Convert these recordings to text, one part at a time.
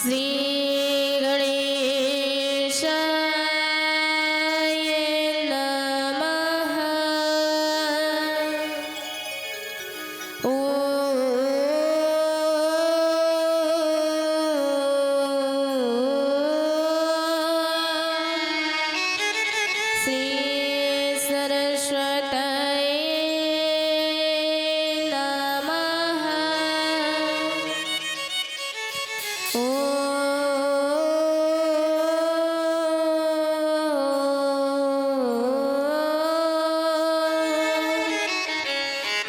श्री गणेशाय नमः। श्री सरस्वतये नमः।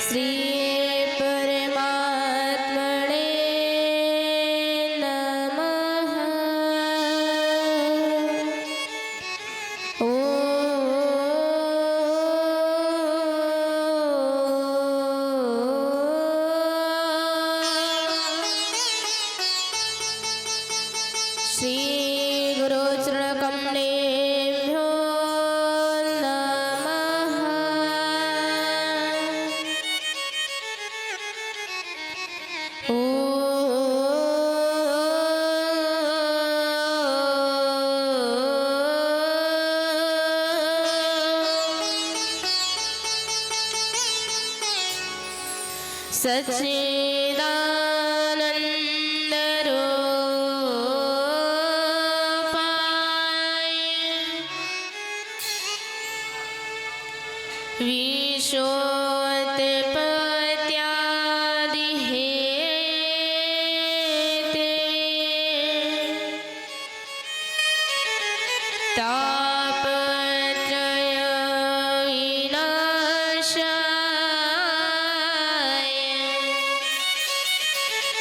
श्री परमात्मने नमः। श्री गुरुचरणकमलेभ्यो नमः। सच्चिदानंद रूपाय विश्वोत्पत्त्यादि हेतवे तापत्रय विनाशाय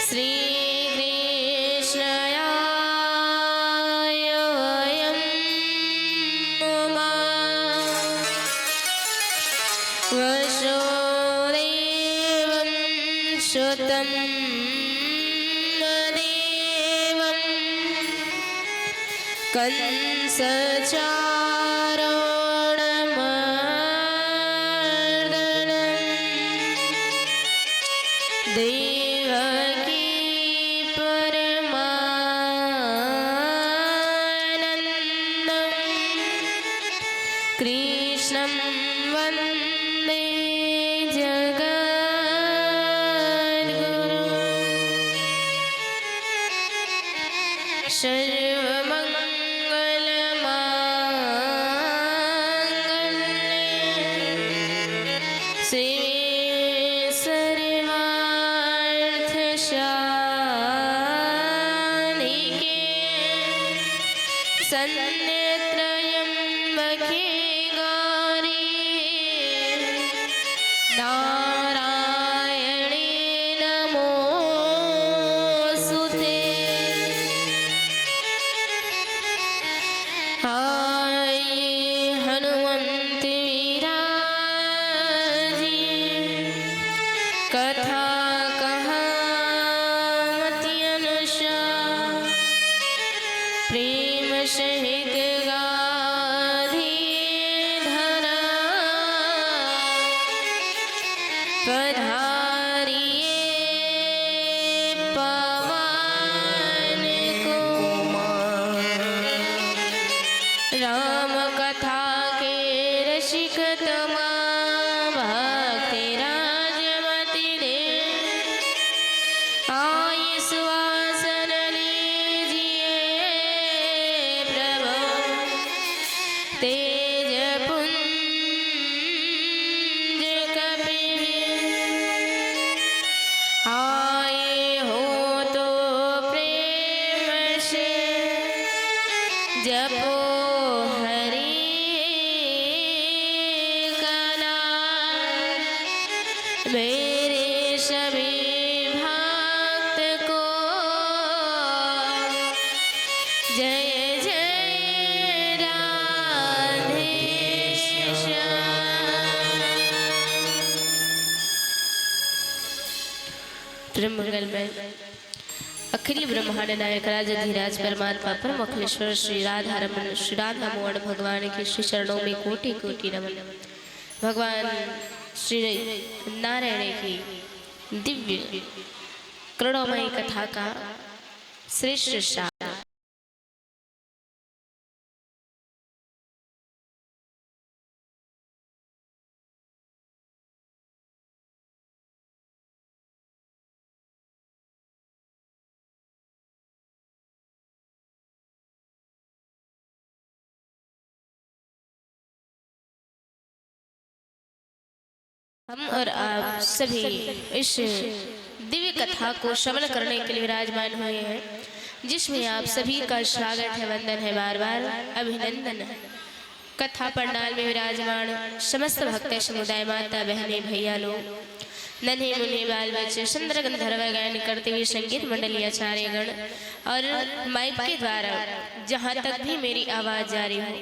श्री कृष्णाय वयं नमः। वसुदेवं सुतं देवं कंसचारणमर्दनं देवकी परमानन्दं कृष्णं वन्दे जगद्गुरुं। सर्वमङ्गलमाङ्गल्ये शिवे सर्वार्थसाधिके शरण्ये गौरी नारायणे नमोस्तुते। हाय हनुमंत वीराजी कथा कहावती अनुसार प्रेम सहित गाधी धरा पधारिए पवन कुमार। राम कथा के रसिक तमा भक्ति राजमति दे आय सुवासन लीजिए प्रभु तेज पुंज कपिल आए हो तो प्रेम से जपो हरि का नाम। मेरे सभी भक्त को जय जय राधे श्याम। मंगल में अखिल ब्रह्मांड नायक राजाधिराज परमात्मा परम अखिलेश्वर श्री राधा रमन श्री राधा मोहन भगवान के श्री चरणों में कोटि कोटि नमन। भगवान श्री नारायण की दिव्य करुणामयी कथा का श्रेष्ठ श्याम। हम और आप सभी इस दिव्य कथा को श्रवण करने के लिए विराजमान हुए हैं, जिसमें आप सभी का स्वागत है, वंदन है, बार बार अभिनंदन है। कथा पंडाल में विराजमान समस्त भक्त समुदाय, माता बहने भैया लोग, नन्हे मुन्ने बाल बच्चे, सुंदर गंधर्व गायन करते हुए संगीत मंडली आचार्य गण और माइक के द्वारा जहाँ तक भी मेरी आवाज जारी हो,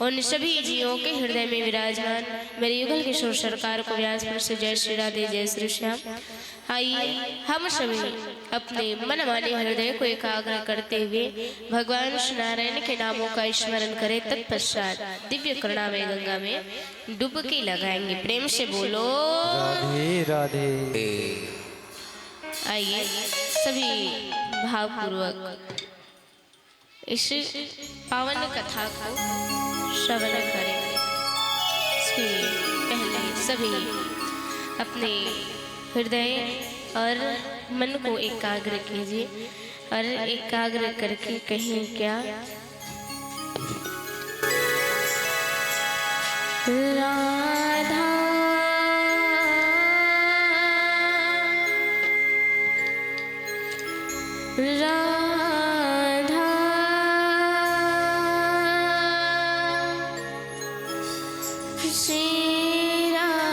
उन सभी जीवों के हृदय में विराजमान मेरे युगल किशोर सरकार को व्यासपुर से जय श्री राधे, जय श्री श्याम। आइए हम सभी अपने मन माने हृदय को एकाग्र करते हुए भगवान श्री नारायण के नामों का स्मरण करें। तत्पश्चात दिव्य करुणामय गंगा में डुबकी लगाएंगे। प्रेम से बोलो राधे राधे। आइए सभी भावपूर्वक इस पावन कथा को श्रवण करें। इसके पहले सभी अपने हृदय और मन को एकाग्र कीजिए और एकाग्र करके कहें क्या, राधा राधा श्री राधा।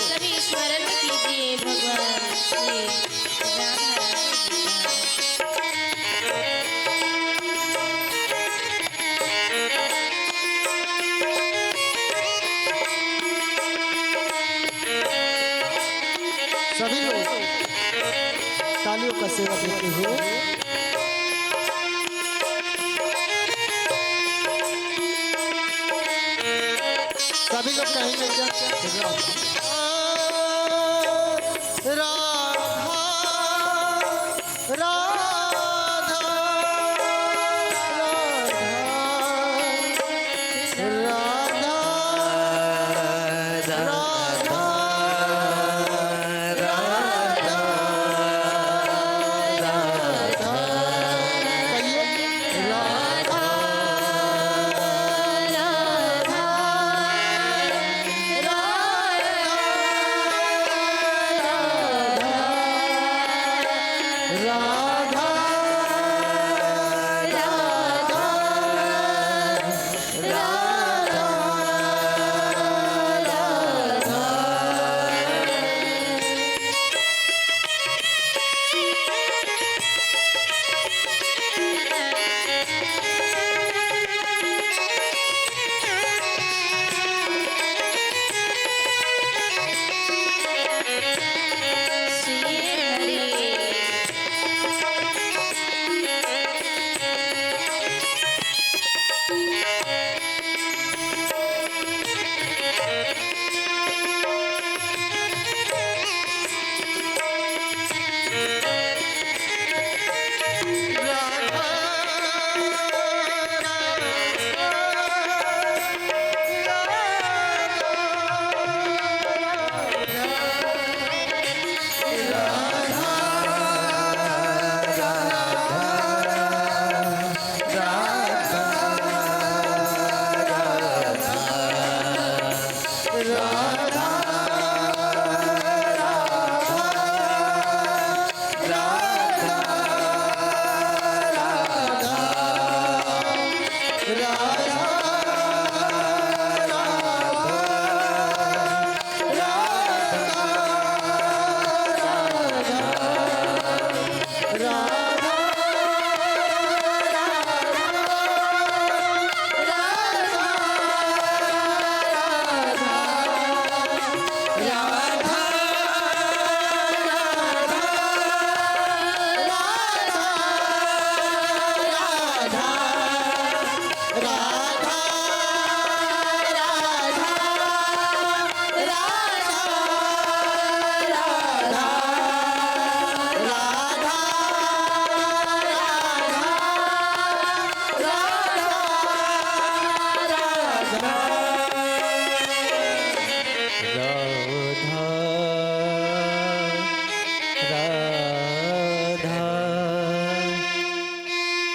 सभी स्मरण कीजिए भगवान श्री राधा सभी लोग तालियों का सेवा देते हुए सभी लोग कहेंगे क्या, राधा राधा राधा राधा राधा।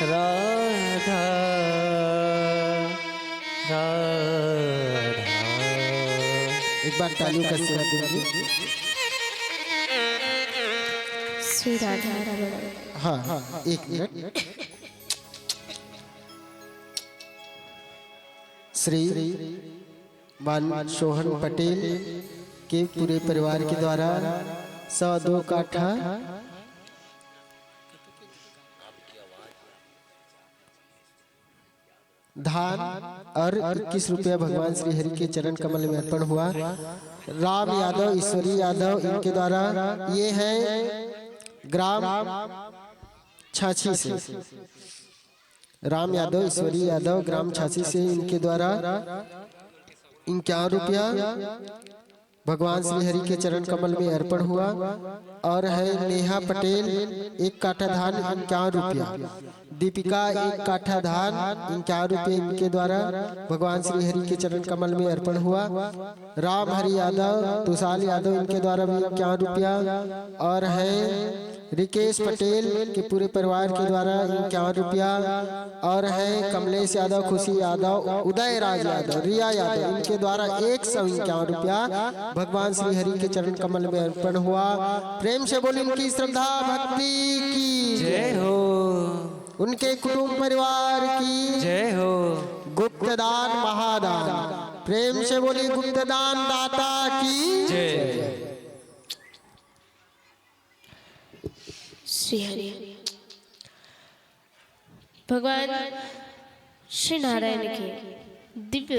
राधा राधा। एक बार तालियों का सेवा देंगे। श्री राधा रमण। हाँ हाँ, एक मिनट। श्री मान सोहन पटेल के पूरे परिवार के द्वारा 102 काठा धान और 21 रुपया भगवान श्री हरि के चरण कमल में अर्पण हुआ। राम यादव, ईश्वरी यादव इनके द्वारा, ये है ग्राम छाछी से, राम यादव, ईश्वरी यादव ग्राम छाछी से, इनके द्वारा 51 रुपया भगवान श्री हरि के चरण कमल में अर्पण हुआ। और है नेहा पटेल 1 काठा धान 51 रुपया, दीपिका 1 काठा धान 51 रुपये इनके द्वारा भगवान श्री हरि के चरण कमल में अर्पण हुआ। राम हरि यादव, तुषाल यादव इनके द्वारा भी 51 रुपया। और है रिकेश पटेल के पूरे परिवार के द्वारा 51 रुपया। और है कमलेश यादव, खुशी यादव, उदय राज यादव, रिया यादव इनके द्वारा 151 रुपया भगवान श्री हरि के चरण कमल में अर्पण हुआ। प्रेम से बोली उनकी श्रद्धा भक्ति की जय हो, उनके कुटुंब परिवार की जय हो। गुप्तदान महादान, प्रेम से बोली गुप्तदान दाता की जय। श्री हरि। भगवान श्री नारायण के दिव्य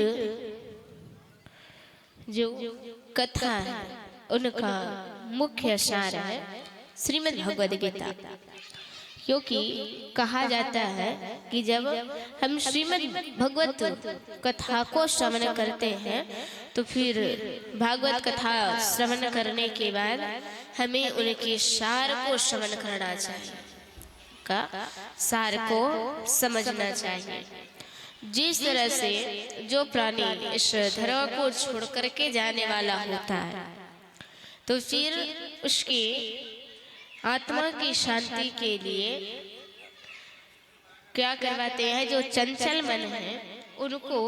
जो कथा है उनका मुख्य सार है श्रीमद् भगवद गीता। क्योंकि कहा जाता है कि जब हम श्रीमद् भगवत कथा को श्रवण करते हैं तो फिर भागवत कथा श्रवण करने के बाद हमें उनके सार को श्रवण करना चाहिए, का सार को समझना चाहिए। जिस तरह से जो प्राणी इस धरा को छोड़ करके जाने वाला होता है तो फिर उसकी आत्मा की शांति के लिए क्या करवाते हैं, जो चंचल मन है उनको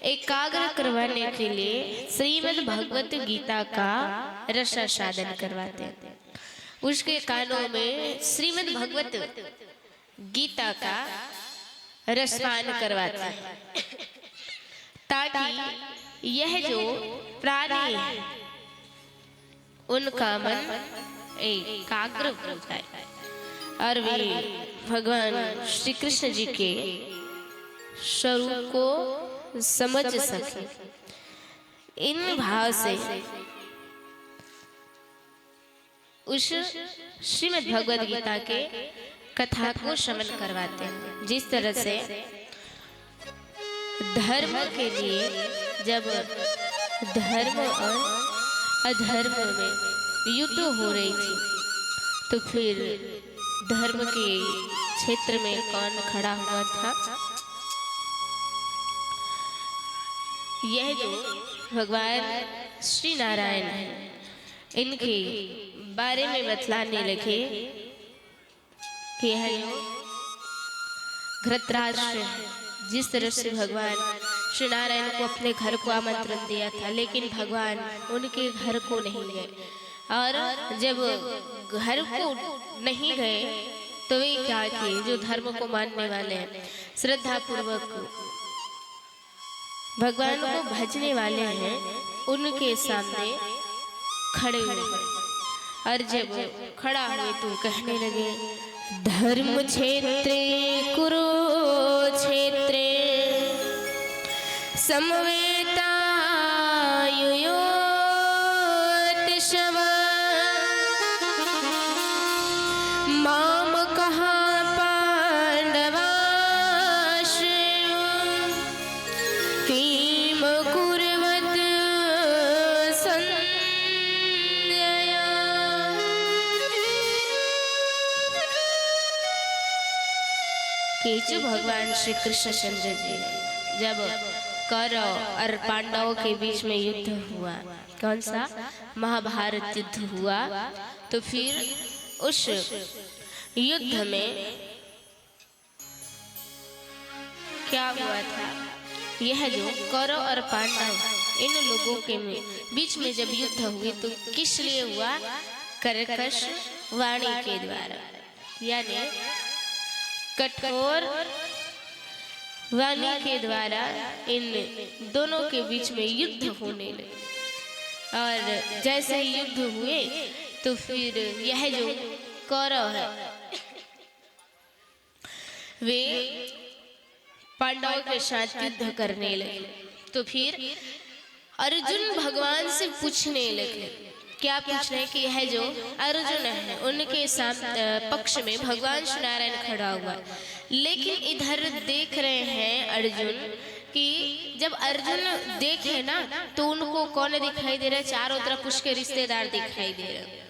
एकाग्र करवाने के लिए श्रीमद् भगवत गीता का रसास्वादन करवाते हैं। उसके कानों में श्रीमद् भगवत गीता का रसपान करवाते हैं ताकि यह जो प्राणी है उनका मन एकाग्र हो जाए और वे भगवान श्री कृष्ण जी के स्वरूप को समझ सके। इन भाव से उस श्रीमद् भगवद गीता के कथा को श्रवण करवाते हैं। जिस तरह से धर्म के लिए जब धर्म और अधर्म में युद्ध हो रही थी तो फिर धर्म के क्षेत्र में कौन खड़ा हुआ था? यह जो भगवान श्री नारायण है इनके बारे में बतलाने लगे कि यह जो घृतराष्ट्र है, जिस तरह से भगवान श्री नारायण को अपने घर को आमंत्रण दिया था लेकिन भगवान उनके घर को नहीं गए, और जब घर को नहीं गए तो वे क्या किए, जो धर्म को मानने वाले हैं श्रद्धा पूर्वक भगवान को भजने वाले हैं उनके सामने खड़े हुए। और जब खड़ा हुए तो कहने लगे, धर्म क्षेत्रे कुरुक्षेत्रे समवेतायुयोत शव माम कहा पांडवाश्रय किम कुर्वत संज्ञया। कि जो भगवान श्री कृष्ण चंद्र जी जब कौरव और पांडवों के बीच में युद्ध हुआ, कौन सा महाभारत युद्ध हुआ, तो फिर उस युद्ध में क्या हुआ था, यह जो कौरव और पांडव इन लोगों के बीच में जब युद्ध हुए तो किस लिए हुआ? कर्कश वाणी के द्वारा, यानी कठोर वाणी के द्वारा इन दोनों के बीच में युद्ध होने लगे। और जैसे ही युद्ध हुए तो फिर यह जो कौरव है वे पांडवों के साथ युद्ध करने लगे। तो फिर अर्जुन भगवान से पूछने लगे, क्या पूछ रहे हैं कि यह जो अर्जुन है उनके पक्ष में भगवान श्री नारायण खड़ा हुआ, लेकिन इधर देख रहे हैं अर्जुन कि जब अर्जुन देखे ना तो उनको कौन दिखाई दे रहा है? चारों तरफ उसके रिश्तेदार दिखाई दे रहे हैं।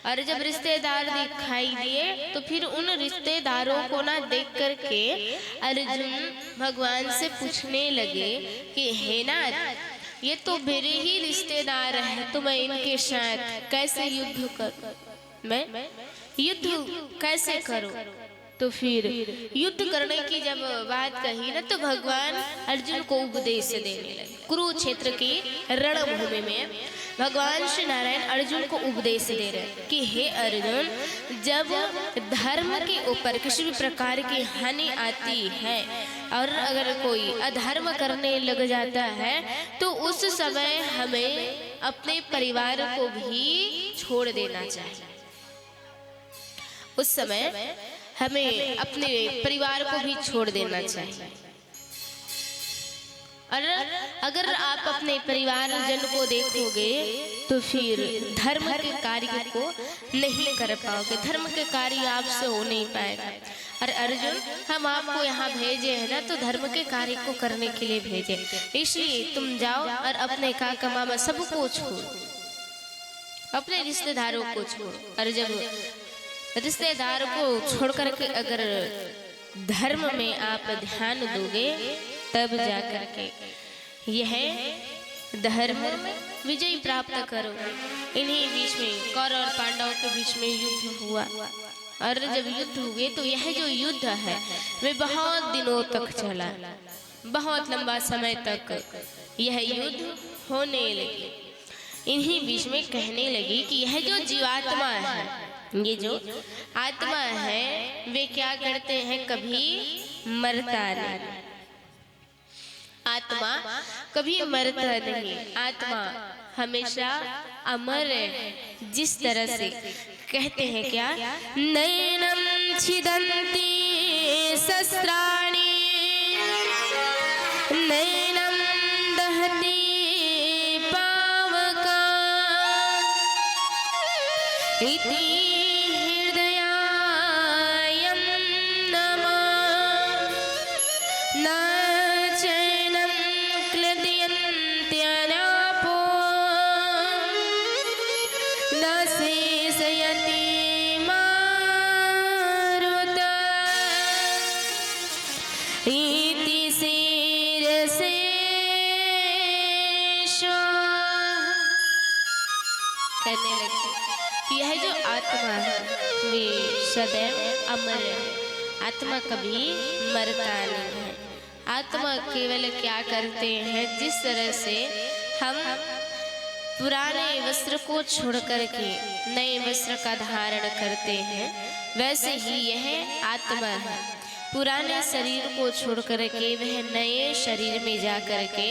और जब रिश्तेदार दिखाई दिए तो फिर उन रिश्तेदारों को ना देख करके अर्जुन भगवान से पूछने लगे कि हे नाथ, ये तो मेरे ही रिश्तेदार है, तो मैं इनके साथ कैसे युद्ध करूं? मैं युद्ध कैसे करूं? तो फिर युद्ध करने की जब बात कही ना तो भगवान अर्जुन को उपदेश देने लगे। कुरुक्षेत्र की रणभूमि में भगवान श्री नारायण अर्जुन को उपदेश दे रहे हैं कि हे अर्जुन, जब धर्म के ऊपर किसी भी प्रकार की हानि आती है और अगर कोई अधर्म करने लग जाता है तो उस समय हमें अपने परिवार को भी छोड़ देना चाहिए। उस समय हमें अपने परिवार को भी छोड़ देना चाहिए। और अगर आप अपने परिवार जन को देखोगे तो फिर धर्म के कार्य को नहीं कर पाओगे, धर्म के कार्य आपसे हो नहीं पाएगा। और अर्जुन, हम आपको यहाँ भेजे हैं ना तो धर्म के कार्य को करने के लिए भेजे, इसलिए तुम जाओ और अपने काका मामा सबको छोड़ो, अपने रिश्तेदारों को छोड़ो। और जब रिश्तेदार को छोड़ करके अगर धर्म में आप ध्यान दोगे तब जाकर के यह धर्म विजय प्राप्त करोगे। इन्हीं बीच में कौरव और पांडवों के बीच में युद्ध हुआ। और जब युद्ध हुए तो यह जो युद्ध है वे बहुत दिनों तक चला, बहुत लंबा समय तक यह युद्ध होने लगी। इन्हीं बीच में कहने लगी कि यह जो जीवात्मा है, ये जो आत्मा है वे क्या करते हैं? कभी मरता नहीं, आत्मा कभी मरता नहीं, आत्मा हमेशा अमर है। जिस तरह से कहते हैं क्या, नैनम छिदन्ति शस्त्राणि नैनम दहति पावका इति कहने लगे यह जो आत्मा है वे सदैव अमर है, आत्मा कभी मरता नहीं है। आत्मा केवल क्या करते हैं, जिस तरह से हम पुराने वस्त्र को छोड़ करके नए वस्त्र का धारण करते हैं, वैसे ही यह आत्मा है, पुराने शरीर को छोड़ करके वह नए शरीर में जा करके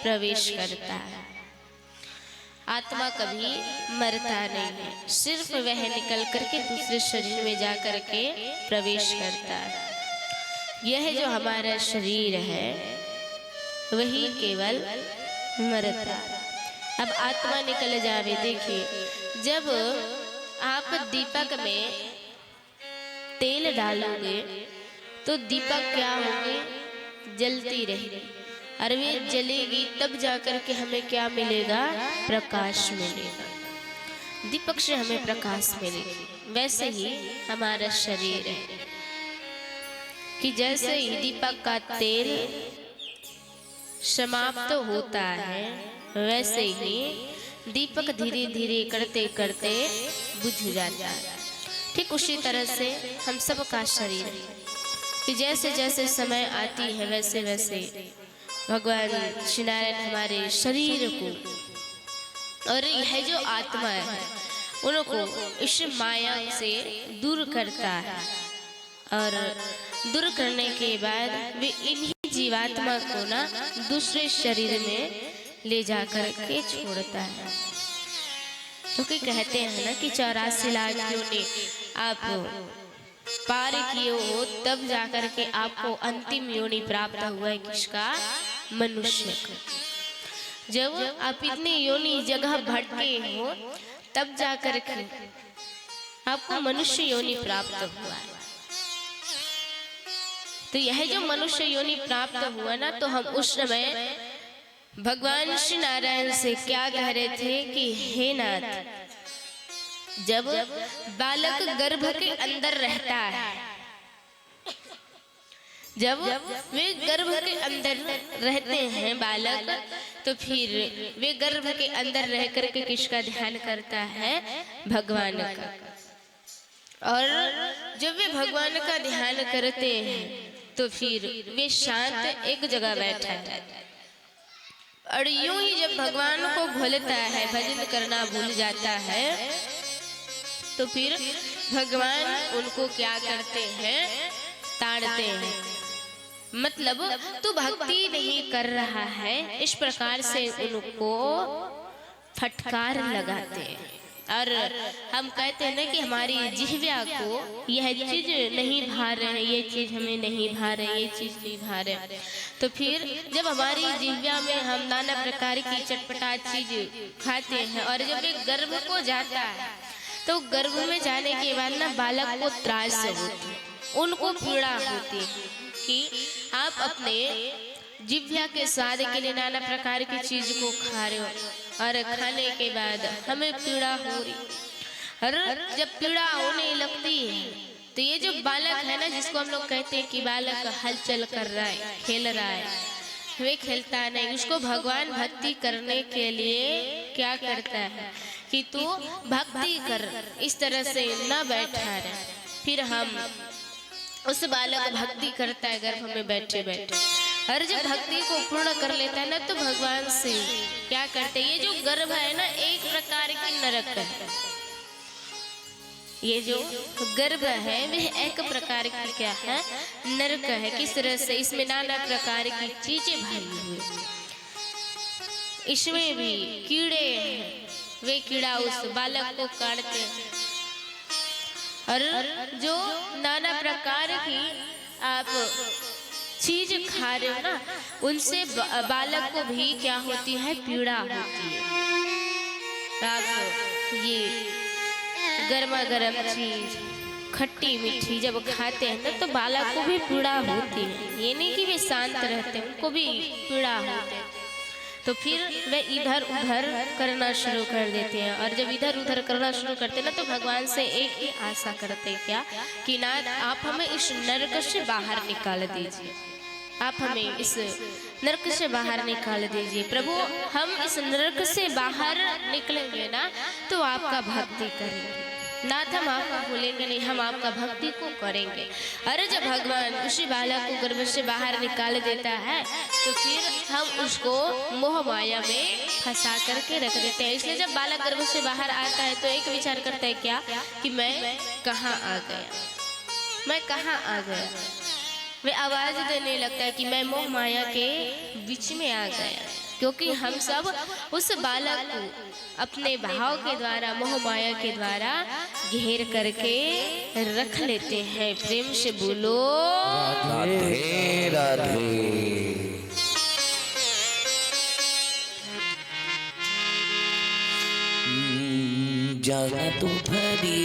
प्रवेश करता है। आत्मा कभी मरता नहीं है, सिर्फ वह निकल करके दूसरे शरीर में जा करके प्रवेश करता है। यह जो हमारा शरीर है वही केवल मरता है। अब आत्मा निकल जावे। देखिए, जब आप दीपक में तेल डालोगे तो दीपक क्या होगी? जलती रहेगी, और वे जलेगी तब जाकर के हमें क्या मिलेगा? प्रकाश मिलेगा। दीपक से हमें प्रकाश मिलेगी। वैसे ही हमारा शरीर है कि जैसे ही दीपक का तेल समाप्त होता है वैसे ही दीपक धीरे धीरे करते करते बुझ जाता है। ठीक उसी तरह से हम सबका शरीर है। कि जैसे जैसे समय आती है वैसे वैसे भगवान श्री नारायण हमारे शरीर को और यह जो आत्मा है उनको इस माया से दूर करता है और दूर करने के बाद वे इन्हीं जीवात्मा को ना दूसरे शरीर में ले जाकर के छोड़ता है। क्योंकि कहते हैं ना कि 84 लाख योनि आप पार किए हो तब जाकर के आपको अंतिम योनि प्राप्त हुआ है। किसका? मनुष्य का। जब आप इतनी योनि जगह भटके हो तब जाकर के आपको मनुष्य योनि प्राप्त हुआ है। तो यह जो मनुष्य योनि प्राप्त हुआ ना, तो हम उस समय भगवान श्री नारायण से क्या कह रहे थे कि हे नाथ, जब बालक गर्भ के अंदर रहता है, जब वे गर्भ के अंदर रहते हैं बालक, तो फिर वे गर्भ के अंदर रह करके किसका ध्यान करता है? भगवान का। और जब वे भगवान का ध्यान करते हैं तो फिर वे शांत एक जगह बैठा है और यूं ही जब भगवान को भूलता है, भजन करना भूल जाता है, तो फिर भगवान उनको क्या करते हैं? ताड़ते हैं। मतलब तू भक्ति नहीं कर रहा है, इस प्रकार से उनको फटकार लगाते हैं। और हम कहते हैं ना कि हमारी जिह्वा को यह चीज नहीं भा रहे हैं, ये चीज हमें नहीं भा रहे, ये चीज नहीं भा रहे। तो फिर जब हमारी जिह्वा में हम नाना प्रकार की चटपटा चीज खाते हैं और जब एक गर्भ को जाता है, तो गर्भ में जाने के बाद ना बालक को त्रास होती है, उनको पीड़ा होती है कि आप अपने जिह्वा के स्वाद के लिए नाना प्रकार की चीज को खा रहे हो और खाने के बाद हमें पीड़ा हो रही। और जब पीड़ा होने लगती है तो ये जो बालक है ना, जिसको हम लोग कहते हैं कि बालक हलचल कर रहा है, खेल रहा है, वे खेलता नहीं, उसको भगवान भक्ति करने के लिए क्या करता है कि तू भक्ति कर, इस तरह से न बैठा रहे। फिर हम उस बालक भक्ति करता है गर्भ में बैठे बैठे, और जब भक्ति को पूर्ण कर लेता है ना, तो भगवान से क्या करते हैं? ये जो गर्भ है ना, एक प्रकार की नरक है। ये जो गर्भ है वह एक प्रकार की क्या है? नरक है। किस तरह से? इसमें नाना प्रकार की चीजें भरी हुई, इसमें भी कीड़े हैं, वे कीड़ा उस बालक को काटते हैं और जो नाना प्रकार की आप चीज खा रहे हो ना, उनसे बालक को भी क्या होती है? पीड़ा होती है। आप ये गर्मा गर्म चीज खट्टी मीठी जब खाते हैं ना, तो बालक को भी पीड़ा होती है। ये नहीं कि वे शांत रहते हैं, उनको भी पीड़ा होती है। तो फिर वे इधर उधर करना शुरू कर देते हैं, और जब इधर उधर करना शुरू करते हैं ना, तो भगवान से एक ही आशा करते हैं, क्या कि नाथ आप हमें इस नरक से बाहर निकाल दीजिए, आप हमें इस नरक से बाहर निकाल दीजिए। प्रभु हम इस नरक से बाहर निकलेंगे ना, तो आपका भक्ति करेंगे, नाथ हम आपको भूलेंगे नहीं, हम आपका भक्ति को करेंगे। अरे जब भगवान उसी बालक को गर्भ से बाहर निकाल देता है, तो फिर हम उसको मोह माया में फंसा करके रख देते हैं। इसलिए जब बालक गर्भ से बाहर आता है तो एक विचार करता है, क्या कि मैं कहाँ आ गया, मैं कहाँ आ गया। वे आवाज देने लगता है कि मैं मोह माया के बीच में आ गया, क्योंकि हम सब उस बालक को अपने भाव के द्वारा, मोह माया के द्वारा घेर करके रख लेते हैं। प्रेम से बोलो राधे राधे। जाना तो भरी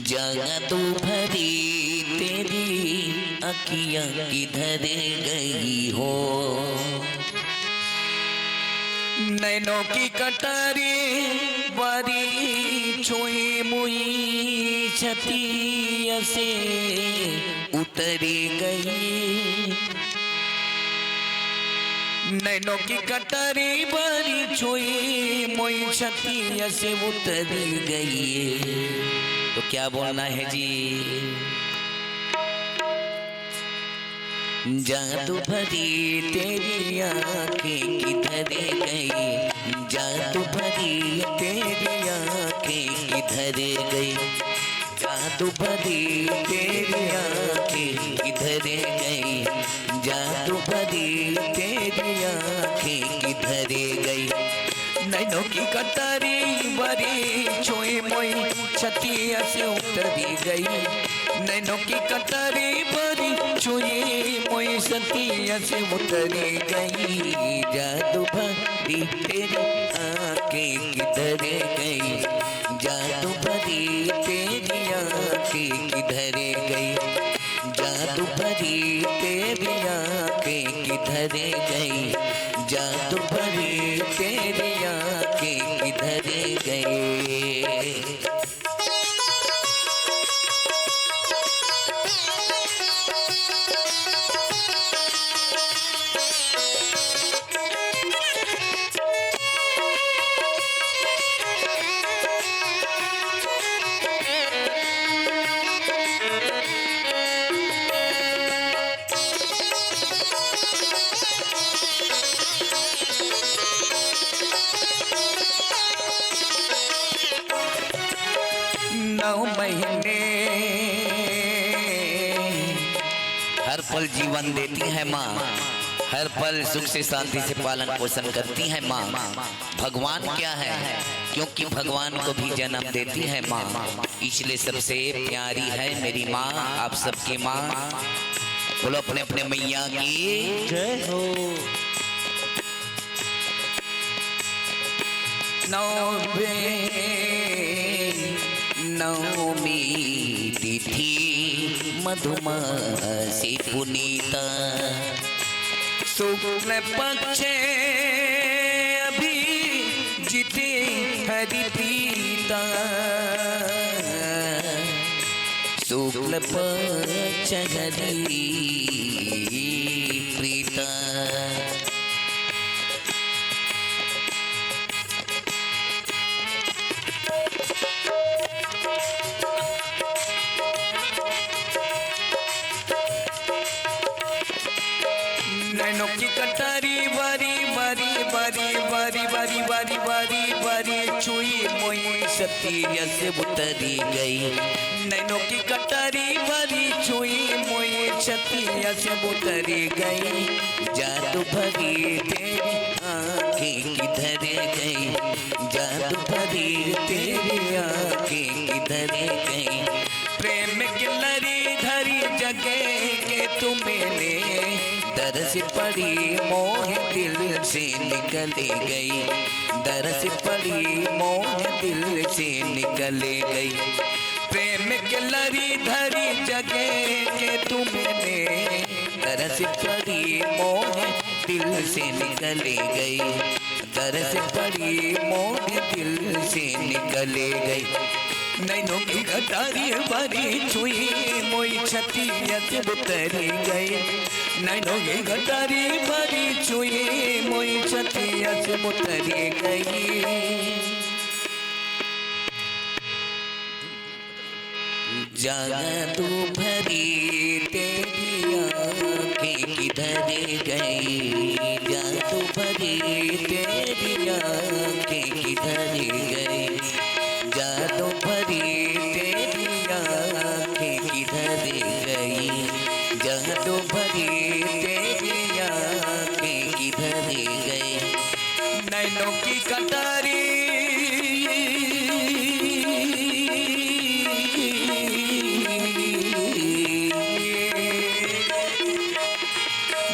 जगह तो भरी तेरी अखियां किधर गई हो, नैनों की कटारी बारी छुई मुई छतिया से उतरी गई। नैनों की कटारी बारी छुई मोई छतिया से उतरी गई। तो क्या बोलना है जी? जादू भरी तेरी आंखें किधर गई, जादू भरी तेरी आंखें किधर गई, जादू भरी तेरी आंखें किधर गई, जादू भरी तेरी आंखें किधर गई। नैनों की कटारी बरी छोई मोई छतिया से उतरी गई, नैनों की कटारी बरी छुई मोई छतिया से उतरी गई। जादू भरी तेरी आंखें किधर गई, जादू भरी तेरी आंखें किधर गई, जादू भरी तेरी आंखें किधर गई, जादू भरी तेरी आंखें किधर गई। महीने हर पल जीवन देती है माँ, हर पल सुख से शांति से पालन पोषण करती है माँ। भगवान क्या है? क्योंकि भगवान को भी जन्म देती है माँ, इसलिए सबसे प्यारी है मेरी माँ। आप सबकी माँ बोलो अपने अपने मैया की जय हो। नवमी तिथि मधुमासी पुनीता, शुक्ल पक्ष अभी जिते हरि प्रीता, शुक्ल पक्ष हरि प्रीता। नैनों की कटारी बारी बारी बारी बारी बारी बारी बारी बारी छुई मोई छतिया से उतरी गई, नैनों की कटारी बारी छुई मोई छतिया से उतरी गई। जादू भरी तेरी आंखें किधर गई, जादू भरी तेरी आंखें किधर गई। प्रेम की लरी धरी जगह के तुम्हें दरस पड़ी मोह दिल से निकल गई, दरस पड़ी मोह दिल से निकल गई। प्रेम के लरी धरी जगह के तुमने दरस पड़ी मोह दिल से निकल गई, दरस पड़ी मोह दिल से निकल गई। नैनों की कटारी बारी छुई मोई छतिया से उतरी गई, नैनों की कटारी बारी छुई मोई छतिया से उतरी गई। जादू भरी तेरी आंखें किधर गई, जादू भरी तेरी आंखें किधर गई, जादू भरी तेरी आंखें किधर गई, जादू भरी तेरी आंखें किधर गई। नैनों की कटारी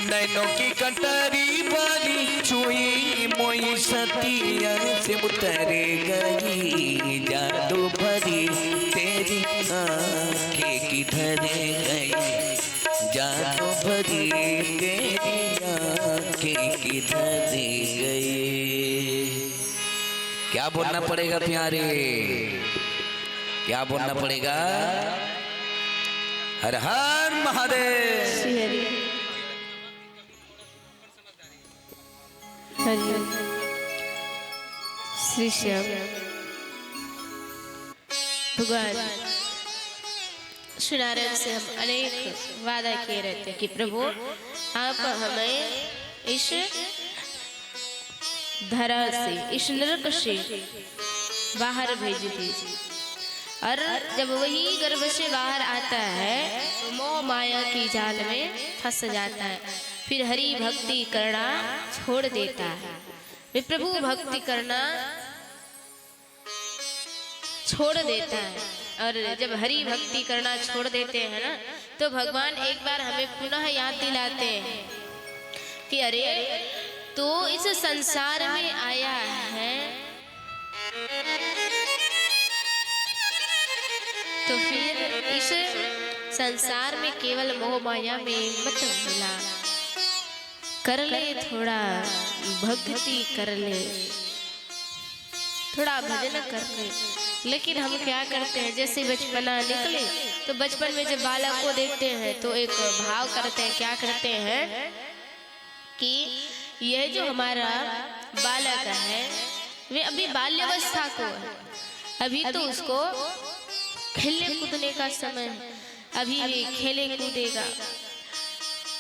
नैनों की कटारी बारी छुई मोई छतिया से उतर गई, जादू भरी तेरी आंखें किधर गई, जादू भरी तेरी आंखें किधर गई। क्या बोलना पड़ेगा प्यारे, क्या बोलना पड़ेगा? हर हर महादेव। हरि श्री श्याम। भगवान श्री नारायण से हम अनेक वादा किए रहते हैं कि प्रभु आप हमें इस धरा से, इस नरक से बाहर भेज दीजिए। और जब वही गर्भ से बाहर आता है मोह माया की जाल में फंस जाता है, फिर हरि भक्ति करना छोड़ देता है। वे प्रभु भक्ति करना छोड़ देता है। और जब हरि भक्ति करना छोड़ देते हैं ना, तो भगवान एक बार हमें पुनः याद दिलाते हैं कि अरे तो इस संसार में आया है, तो फिर इस संसार में केवल मोह माया में मत भूला, कर ले थोड़ा भक्ति कर ले, थोड़ा भजन कर ले। लेकिन हम क्या करते हैं, जैसे बचपना निकले तो बचपन में जब बालक को देखते हैं तो एक भाव करते हैं, क्या करते हैं कि यह जो हमारा बालक है वे अभी बाल्यावस्था को है, अभी तो उसको खेलने कूदने का समय है, अभी वे खेले कूदेगा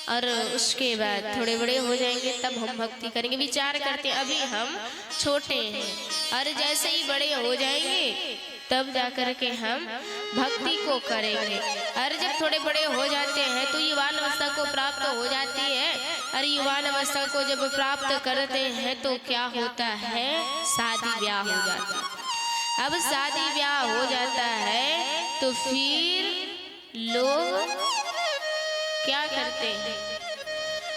और उसके बाद थोड़े बड़े हो जाएंगे तब हम भक्ति करेंगे। विचार करते हैं अभी हम छोटे हैं और जैसे ही बड़े हो जाएंगे तब जाकर के हम भक्ति को करेंगे। और जब थोड़े बड़े हो जाते हैं तो युवान अवस्था को प्राप्त हो जाती है, और युवान अवस्था को जब प्राप्त करते हैं तो क्या होता है, शादी ब्याह हो जाता है। अब शादी ब्याह हो जाता है तो फिर लोग क्या करते हैं,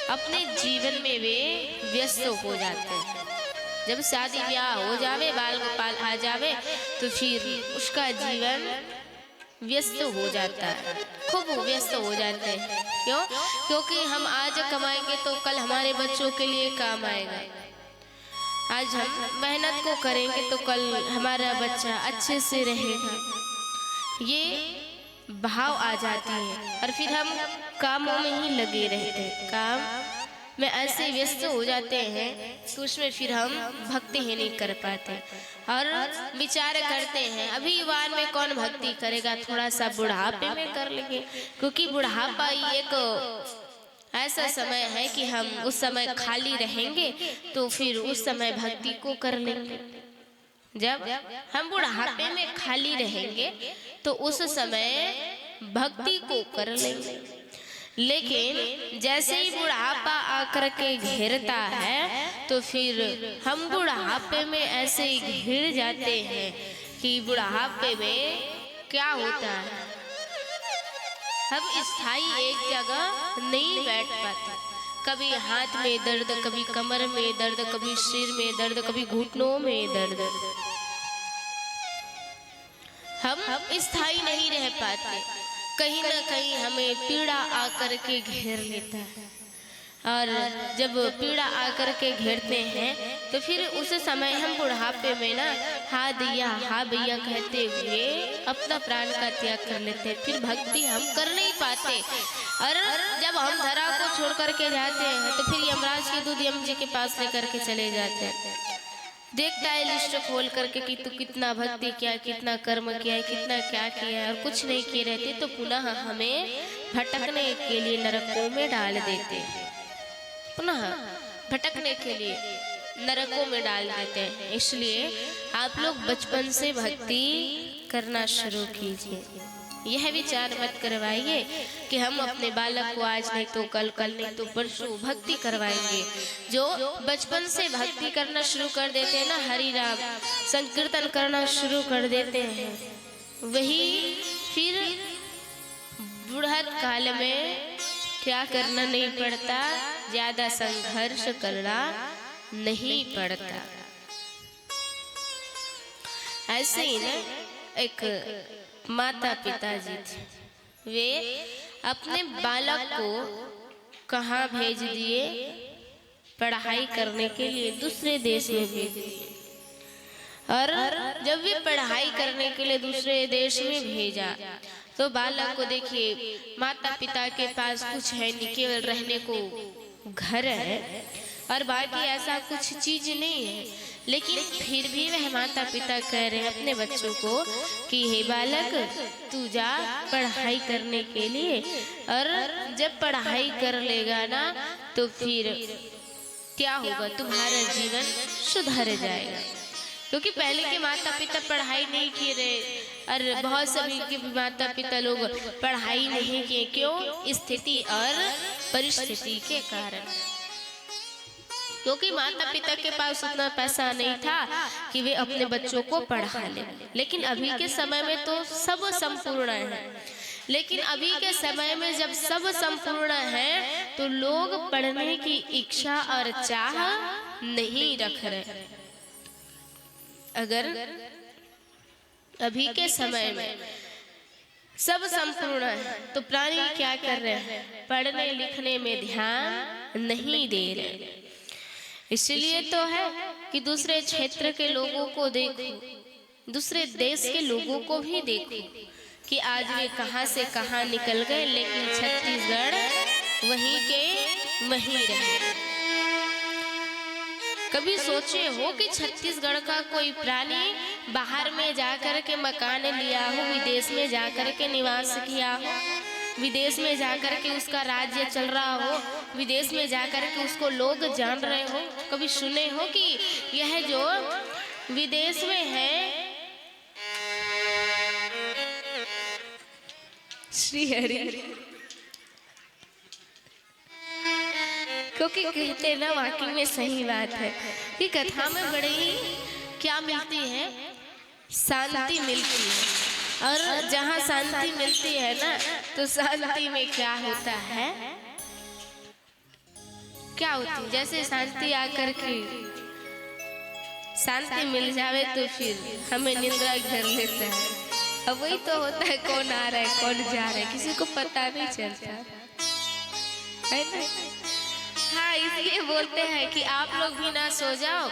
अपने जीवन में वे व्यस्त हो जाते हैं। जब शादी ब्याह हो जावे, बाल गोपाल आ जावे तो फिर उसका जीवन व्यस्त हो जाता है, खूब व्यस्त हो जाते हैं। क्यों? क्योंकि हम आज कमाएंगे तो कल हमारे बच्चों के लिए काम आएगा। आज हम मेहनत को करेंगे तो कल हमारा बच्चा अच्छे से रहेगा। ये भाव आ जाती है और फिर हम कामों में ही लगे रहते हैं, काम में ऐसे व्यस्त हो जाते हैं तो उसमें फिर हम भक्ति ही नहीं कर पाते। और विचार करते हैं अभी युवान में कौन भक्ति करेगा, थोड़ा सा बुढ़ापे में कर लेंगे, क्योंकि बुढ़ापा एक ऐसा समय है कि हम उस समय खाली रहेंगे तो फिर उस समय भक्ति को कर लेंगे। जब हम बुढ़ापे में खाली रहेंगे तो उस समय भक्ति को कर लेंगे। लेकिन जैसे ही बुढ़ापा आकर के घेरता है तो फिर हम बुढ़ापे में ऐसे घिर जाते हैं कि बुढ़ापे में क्या होता है, हम स्थायी एक जगह नहीं बैठ पाते। कभी हाथ में दर्द, कभी कमर में दर्द, कभी सिर में दर्द, कभी घुटनों में दर्द, हम स्थायी नहीं रह पाते। कहीं ना कहीं हमें पीड़ा आकर के घेर लेता है, और जब पीड़ा आकर के घेरते हैं तो फिर उस समय हम बुढ़ापे में ना हाँ दैया हाँ भैया कहते हुए अपना प्राण का त्याग कर लेते हैं। फिर भक्ति हम कर नहीं पाते। और जब हम धरा को छोड़ करके जाते हैं तो फिर यमराज के दूध यम जी के पास लेकर के चले जाते हैं। देखता है लिस्ट खोल करके कि तू कितना भक्ति किया, कितना कर्म किया है, कितना क्या किया है, और कुछ नहीं किए रहते तो पुनः हमें भटकने के लिए नरकों में डाल देते हैं, पुनः भटकने के लिए नरकों में डाल देते हैं। इसलिए आप लोग बचपन से भक्ति करना शुरू कीजिए। यह विचार मत करवाइए कि हम अपने बालक को आज नहीं तो कल, कल नहीं तो परसों भक्ति करवाएंगे। जो बचपन से भक्ति करना शुरू कर देते हैं ना, हरि राम संकीर्तन करना शुरू कर देते हैं, वही फिर बुढ़त काल में क्या करना नहीं पड़ता, ज्यादा संघर्ष करना नहीं पड़ता। ऐसे ही ना एक माता पिताजी थे, वे अपने बालक को कहाँ भेज दिए, पढ़ाई करने के लिए दूसरे देश में भेज दिए। और जब वे पढ़ाई करने के लिए दूसरे देश में भेजा तो बालक को देखिए माता पिता के पास कुछ है नहीं, केवल रहने को घर है, और बाकी ऐसा कुछ चीज नहीं है। लेकिन फिर भी वह माता पिता कह रहे हैं अपने बच्चों को कि हे बालक, तू जा पढ़ाई करने के लिए, और जब पढ़ाई कर लेगा ना तो फिर क्या होगा, तुम्हारा जीवन सुधर जाएगा। क्योंकि पहले के माता पिता पढ़ाई नहीं किए रहे, और बहुत सभी के माता पिता लोग पढ़ाई नहीं किए। क्यों? स्थिति और परिस्थिति के कारण। क्योंकि माता पिता के पास उतना पैसा नहीं था कि वे अपने बच्चों को पढ़ा ले। लेकिन अभी के समय में तो सब संपूर्ण है। लेकिन अभी के समय में जब सब संपूर्ण है तो लोग पढ़ने की इच्छा और चाह नहीं रख रहे। अगर अभी के समय में सब संपूर्ण है तो प्राणी क्या कर रहे हैं? पढ़ने लिखने में ध्यान नहीं दे रहे। इसलिए तो है कि दूसरे क्षेत्र के लोगों को देखो, दूसरे देश के लोगों को भी देखो कि आज वे कहां से कहां निकल गए, लेकिन छत्तीसगढ़ वहीं के वहीं रहे। कभी सोचे हो कि छत्तीसगढ़ का कोई प्राणी बाहर में जाकर के मकान लिया हो, विदेश में जाकर के निवास किया हो, विदेश में जाकर के उसका राज्य चल रहा हो, विदेश में जाकर के उसको लोग जान रहे हो? कभी सुने हो कि यह जो विदेश में है श्री हरि, क्योंकि कहते ना वाकई में सही बात है कि कथा में बड़े ही क्या मिलती है, शांति मिलती है। और जहाँ शांति मिलती है ना तो शांति में क्या होता है, क्या होती है? जैसे शांति आकर के शांति मिल जावे तो फिर हमें निंद्रा घर लेता है। अब वही तो होता है, कौन आ रहा है कौन जा रहा है किसी को पता नहीं चलता है ना। हाँ, इसलिए बोलते हैं कि आप लोग भी ना सो जाओ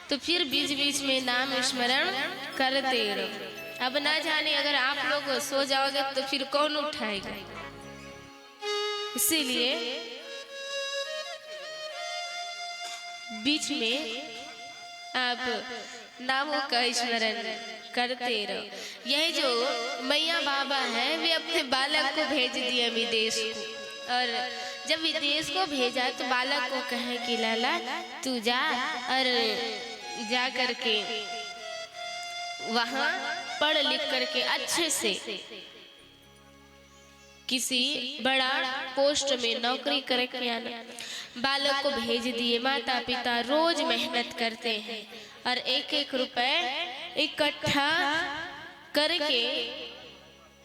तो फिर बीच बीच में नाम स्मरण करते रहो। अब ना जाने अगर आप लोग सो जाओगे तो फिर कौन उठाएगा। इसीलिए बीच में आप नामों का स्मरण करते रहो। यही जो मैया बाबा है वे अपने बालक को भेज दिया विदेश को, और जब विदेश को भेजा तो बालक को कहे कि लाला तू जा और जा करके वहाँ पढ़ लिख करके अच्छे से किसी बड़ा पोस्ट में नौकरी करके आना। बालक को भेज दिए। माता पिता रोज मेहनत करते हैं और एक एक रुपए इकट्ठा करके,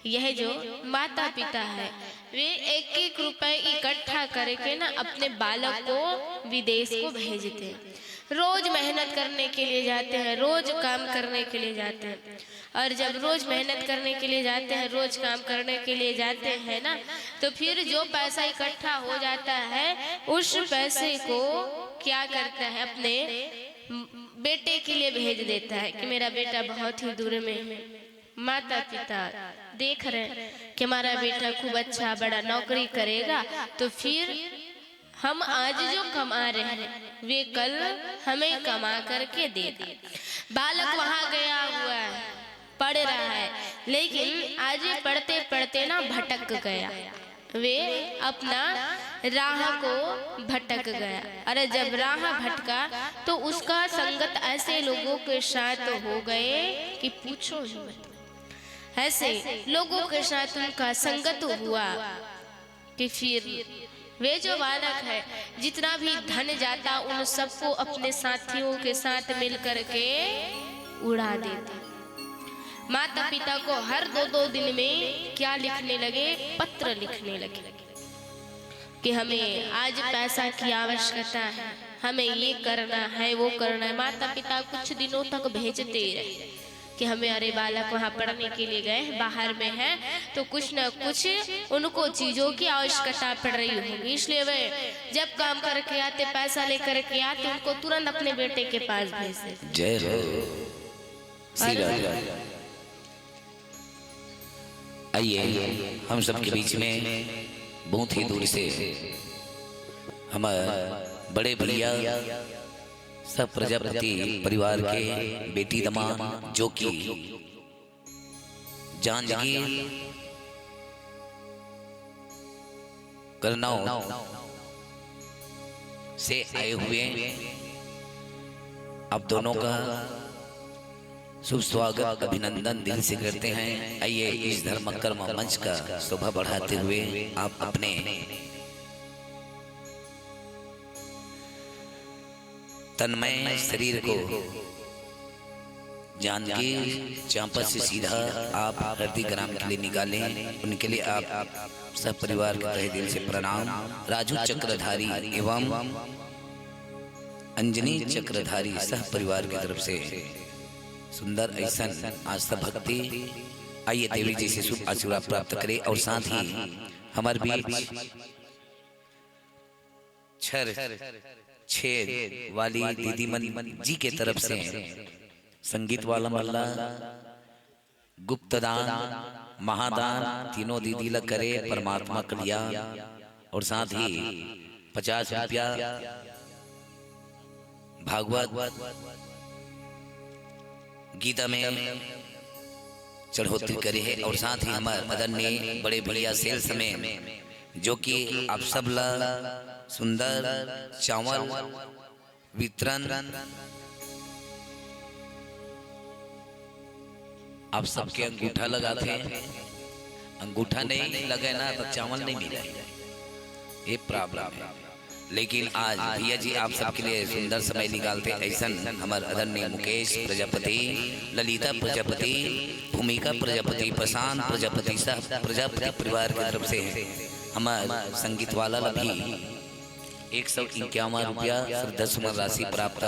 यह जो माता पिता है वे एक एक रुपए इकट्ठा करके ना अपने बालक को विदेश को भेजते हैं। रोज मेहनत करने के लिए जाते हैं, रोज काम करने के लिए जाते हैं। और जब रोज मेहनत करने के लिए जाते हैं, रोज काम करने के लिए जाते हैं ना, तो फिर जो पैसा इकट्ठा हो जाता है उस पैसे को क्या करता है, अपने बेटे के लिए भेज देता है कि मेरा बेटा बहुत ही दूर में है। माता पिता देख रहे हैं कि हमारा बेटा खूब अच्छा बड़ा नौकरी करेगा तो फिर हम आज जो कमा रहे हैं वे कल हमें कमा करके दे दे। बालक वहां गया हुआ है, पढ़ रहा है, लेकिन आज पढ़ते पढ़ते ना भटक गया, वे अपना राह को भटक गया। अरे जब राह भटका तो उसका संगत ऐसे लोगों के साथ हो गए कि पूछो ही मत। ऐसे लोगों के साथ उनका संगत हुआ कि फिर वे जो बालक है जितना भी धन जाता उन सबको अपने साथियों के साथ मिल करके उड़ा देते। माता पिता को हर दो दिन में क्या लिखने लगे, पत्र लिखने लगे कि हमें आज पैसा की आवश्यकता है, हमें ये करना है वो करना है। माता पिता कुछ दिनों तक भेजते रहे कि हमें अरे बालक वहाँ पढ़ने के लिए गए बाहर में है तो कुछ न कुछ उनको चीजों की आवश्यकता पड़ रही होगी, इसलिए वे जब काम करके आते पैसा लेकर के आते उनको तुरंत अपने बेटे के पास भेज देते। जय हो श्री राम। आइए हम सबके बीच में बहुत ही दूर से हमारा बड़े भैया सब प्रजापति परिवार के बेटी दमाद जो कि जांजगीर करनौल से आए हुए, अब दोनों का शुभ स्वागत अभिनंदन दिल से करते हैं। आइए इस धर्म कर्म मंच का शोभा बढ़ाते हुए आप अपने तन्मय शरीर को जांजगीर चांपा से सीधा आप हृदय ग्राम के लिए निकालें। उनके लिए आप सब परिवार के तहे दिल से प्रणाम। राजू चक्रधारी एवं अंजनी चक्रधारी सह परिवार की तरफ से सुंदर ऐसन आस्था भक्ति। आइए देवी जी से शुभ आशीर्वाद प्राप्त करें और साथ ही हमारे बीच छेद वाली दीदी मन जी के तरफ से संगीत वाला मल्ला गुप्तदान महादान तीनों दीदी लग करे परमात्मा कल्याण। और साथ ही 50 रुपया भागवत गीता में चढ़ोतरी करे है। और साथ ही हमारे मदन ने बड़े भैया सेल्स में जो कि आप सब ला सुंदर चावल वितरण आप सबके अंगूठा लगाते हैं, अंगूठा नहीं लगे ना तो चावल नहीं मिले, ये प्रॉब्लम है। लेकिन आज भैया जी आप सबके लिए सुंदर समय निकालते ऐसा हमारे आदरणीय मुकेश प्रजापति, ललिता प्रजापति, भूमिका प्रजापति, प्रशांत प्रजापति सब प्रजापति परिवार की तरफ से हमारे संगीत वाला भी 151 रुपया श्रद्धा सुमन राशि प्राप्त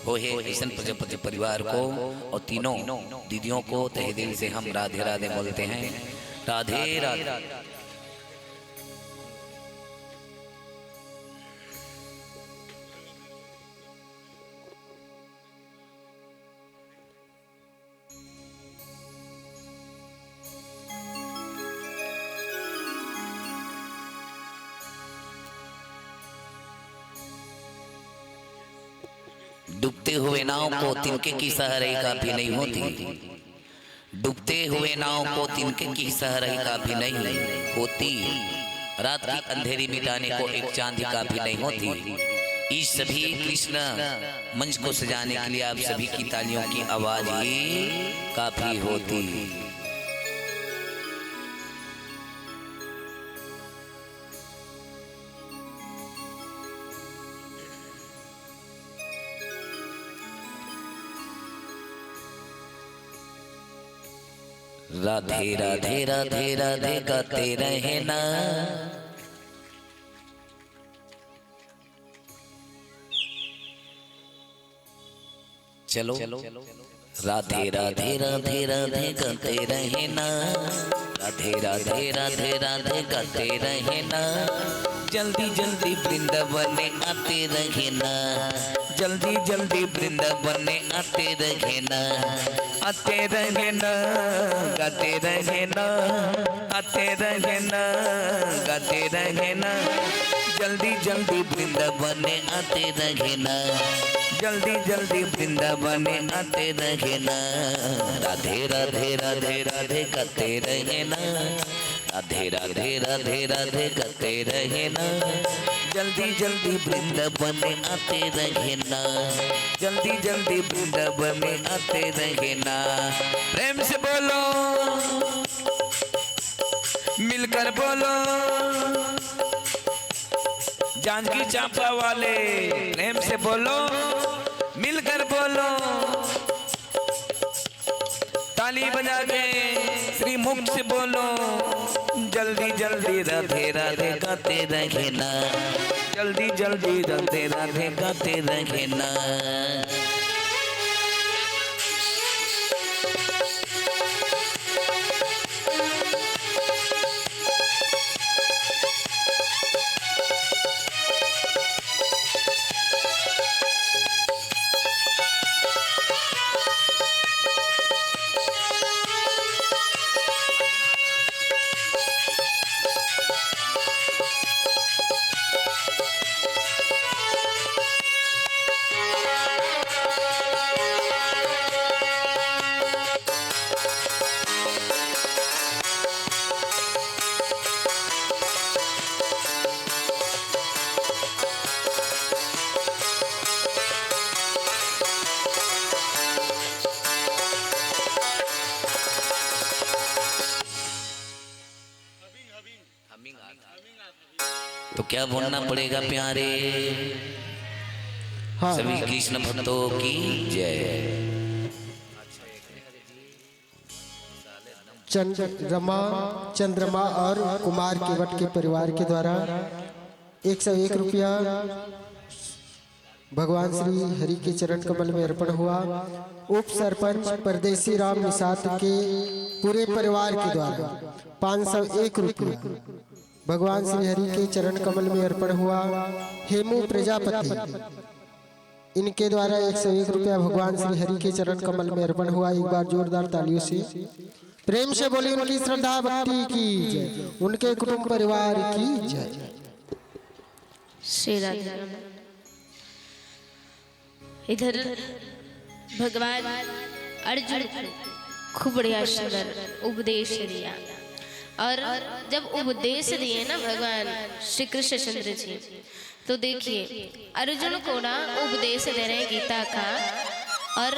हो है ऐसा प्रजापति परिवार को। और तीनों दीदियों को तहे दिल से हम राधे राधे बोलते हैं। राधे राधे। डूबते हुए नाव को तिनके की सहारे काफी नहीं होती, डूबते हुए नाव को तिनके की सहारे काफी नहीं होती, रात की अंधेरी मिटाने को एक चांद काफी नहीं होती। इस सभी कृष्ण मंच को सजाने के लिए आप सभी की तालियों की आवाज ही काफी होती। राधे राधे राधे राधे गाते रहे ना, चलो राधे राधे राधे राधे गाते रहे ना, राधे राधे राधे राधे गाते रहे ना, जल्दी जल्दी वृंदावन आते रहे ना, जल्दी जल्दी वृंदावन आते रहे ना, आते रहे ना, गाते रहे ना, आते रहे ना, गाते रहे ना, जल्दी जल्दी वृंदावन आते रहे ना, जल्दी जल्दी वृंदावन आते रहे ना, राधे राधे राधे राधे गाते रहे ना, राधे राधे राधे राधे गाते रहे ना, जल्दी जल्दी वृंदावन आते रहे ना, जल्दी जल्दी वृंदावन आते रहे ना। प्रेम से बोलो, मिलकर बोलो, जांजगीर चांपा वाले प्रेम से बोलो, मिलकर बोलो, ताली बजा के श्री मुख से बोलो, जल्दी जल्दी राधे राधे गाते रहे ना, जल्दी जल्दी राधे राधे गाते रहे ना। क्या बोलना पड़ेगा प्यारे? हाँ सभी कृष्ण भक्तों की जय। चंद्रमा और कुमार केवट के परिवार के द्वारा 101 रुपया भगवान श्री हरि के चरण कमल में अर्पण हुआ। उप सरपंच परदेसी राम निषाद के पूरे परिवार के द्वारा 501 रुपया भगवान श्री हरि के चरण कमल में अर्पण हुआ। हेमू प्रजापति इनके द्वारा 101 रुपया भगवान श्री हरि के चरण कमल में अर्पण हुआ। एक बार जोरदार तालियों से प्रेम से बोली उनकी श्रद्धा भक्ति की जय, उनके कुटुंब परिवार की जय। श्री राधे। इधर भगवान अर्जुन को खूब बढ़िया सुंदर उपदेश दिया, और जब उपदेश दिए ना भगवान श्री कृष्ण चंद्र जी, तो देखिए अर्जुन को ना उपदेश दे रहे गीता का, और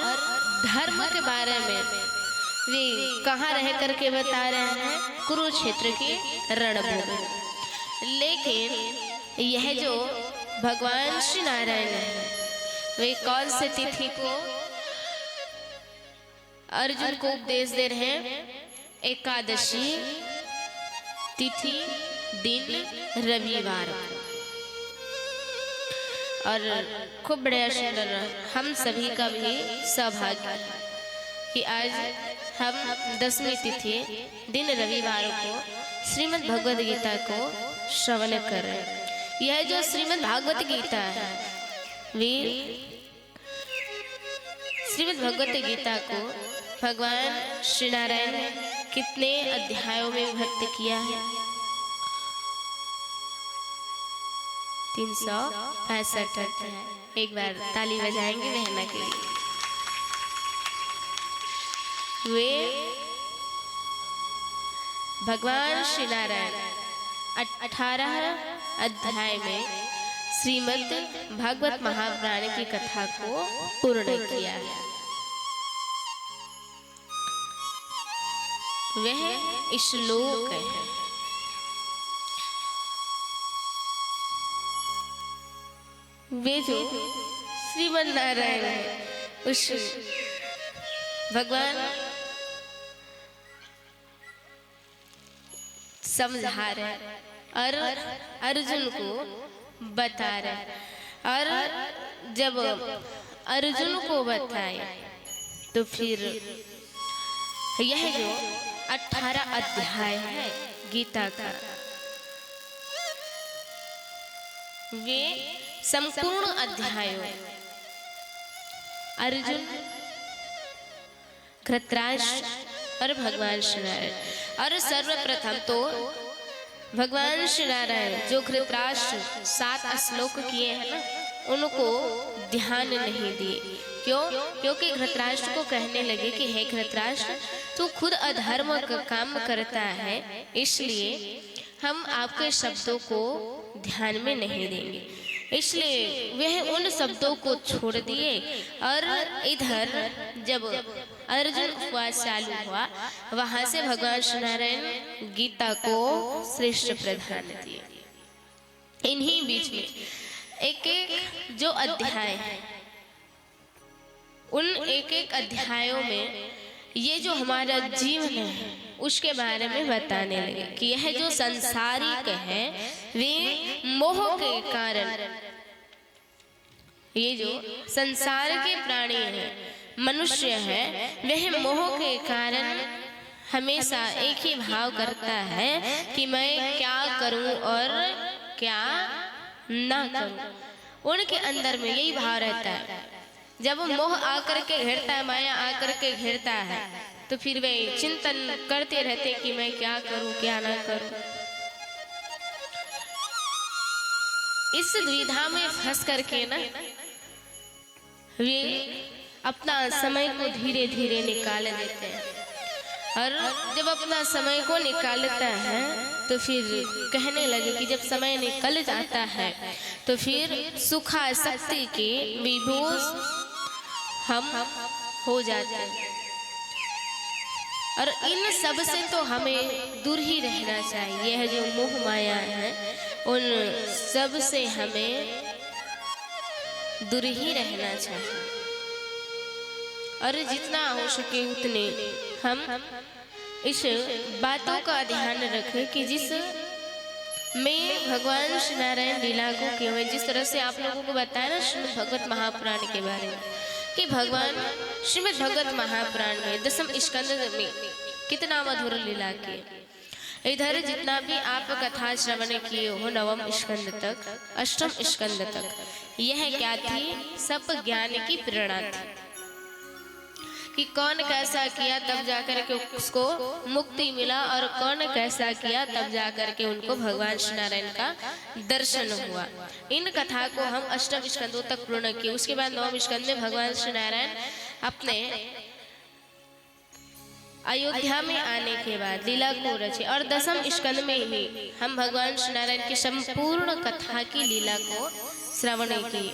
धर्म के बारे में वे कहाँ रह करके बता रहे हैं, कुरुक्षेत्र की रणभूमि। लेकिन यह जो भगवान श्री नारायण है, वे कौन से तिथि को अर्जुन को उपदेश दे रहे हैं? एकादशी तिथि दिन रविवार। और खूब बढ़िया सुंदर हम सभी का भी सौभाग्य है कि आज हम 10वीं तिथि दिन रविवार को श्रीमद् भगवद गीता को श्रवण कर रहे हैं। यह जो श्रीमद् भागवत गीता है, वे श्रीमद् भगवत गीता को भगवान श्री नारायण ने कितने अध्यायों में विभक्त किया है? 365 अध्याय। एक बार ताली बजाएंगे बहना के लिए। वे भगवान श्री नारायण 18 अध्याय में श्रीमद् भागवत महापुराण की कथा को पूर्ण किया है। वह श्लोक है। वे जो श्रीमद् नारायण है, उस भगवान समझा रहे और अर्जुन को बता रहे, और जब अर्जुन को बताए तो फिर यह जो 18 अध्याय है गीता का, वे संपूर्ण अध्यायों अर्जुन, धृतराष्ट्र और भगवान श्री नारायण। और सर्वप्रथम तो भगवान श्री नारायण जो धृतराष्ट्र 7 श्लोक किए हैं ना, उनको ध्यान नहीं दिए। क्यों? क्योंकि धृतराष्ट्र को कहने लगे कि हे धृतराष्ट्र, तू खुद अधर्म का काम करता है, इसलिए हम आपके शब्दों को ध्यान में नहीं देंगे। इसलिए वह उन शब्दों को छोड़ दिए, और इधर जब अर्जुन उपवास चालू हुआ, वहां से भगवान श्री नारायण गीता को श्रेष्ठ प्रदान दिए। इन्हीं बीच में एक एक जो अध्याय है, उन एक एक अध्यायों में ये जो हमारा जीवन है उसके बारे में बताने लगे कि यह जो संसारिक है, वे मोह के कारण, ये जो संसार के प्राणी हैं, मनुष्य है, वह मोह के कारण हमेशा एक ही भाव करता है कि मैं क्या करूं और क्या ना करूं। उनके अंदर में यही भाव रहता है। जब मोह आकर के घेरता है, माया आकर के घेरता है, तो फिर वे चिंतन करते रहते कि मैं क्या करूं क्या ना करूं। इस द्विधा में फंस करके ना वे अपना समय को धीरे धीरे निकाल देते हैं, और जब अपना समय को निकालता है तो फिर कहने लगे कि जब समय निकल जाता है तो फिर सुखासक्ति के विभोज हम हो जाते हैं, और इन सब से तो हमें दूर ही रहना चाहिए। यह जो मोह माया है, उन सब से हमें दूर ही रहना चाहिए और जितना हो सके उतने हम इस बातों का ध्यान रखें कि जिस में भगवान श्री नारायण लीला को केवल जिस तरह से आप लोगों को बताया ना श्रीमद् भगवत महापुराण के बारे में कि भगवान श्रीमद् भगवत महापुराण में दसम स्कंद में कितना मधुर लीला किए। इधर जितना भी आप कथा श्रवण किए हो नवम स्कंद तक अष्टम स्कंद तक, यह क्या थी? सब ज्ञान की प्रेरणा थी कि कौन कैसा किया तब जाकर के उसको मुक्ति मिला और कौन कैसा किया तब जाकर के उनको भगवान श्री नारायण का दर्शन हुआ। इन कथा को हम अष्टम स्कंदों तक पूर्ण किए। उसके बाद नवम स्कंद में भगवान श्री नारायण अपने अयोध्या में आने के बाद लीला को रचे और दसम स्कंद में ही हम भगवान श्री नारायण की संपूर्ण कथा की लीला को श्रवण किए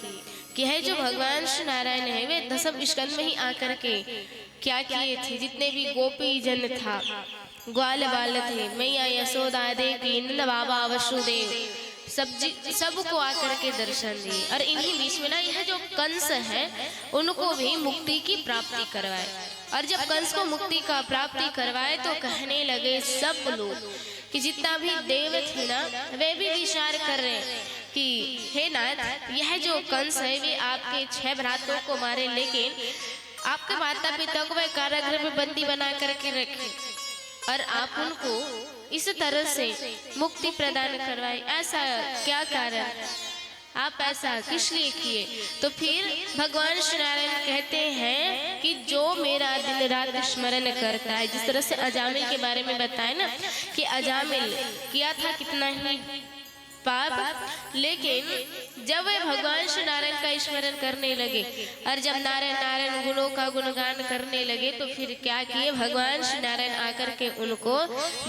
कि है जो भगवान श्री नारायण है वे दसम स्कंद में ही आकर के क्या किए थे। जितने भी गोपी जन था, ग्वाल बाल थे, मैया यशोदा देवी, नंद बाबा वसुदेव, सबको आकर के दर्शन दिए और इन्हीं बीच में ना यह जो कंस है उनको भी मुक्ति की प्राप्ति करवाए। और जब कंस को मुक्ति का प्राप्ति करवाए तो कहने लगे सब लोग कि जितना भी देव थे ना वे भी विचार कर रहे कि हे नाथ, यह जो कंस है वे आपके 6 भ्रातों को मारे, लेकिन आपके माता पिता को वह कारागृह में बंदी बना करके रखे और आप उनको इस तरह से मुक्ति प्रदान करवाए। ऐसा क्या कारण, आप ऐसा किस लिए किए? तो फिर भगवान श्री नारायण कहते हैं कि जो मेरा दिन रात स्मरण करता है, जिस तरह से अजामिल के बारे में बताया ना कि अजामिल किया था कितना ही पाप, लेकिन जब वे भगवान श्री नारायण का स्मरण करने लगे और जब नारायण नारायण गुणों का गुणगान करने लगे तो फिर क्या किए? भगवान श्री नारायण आकर के उनको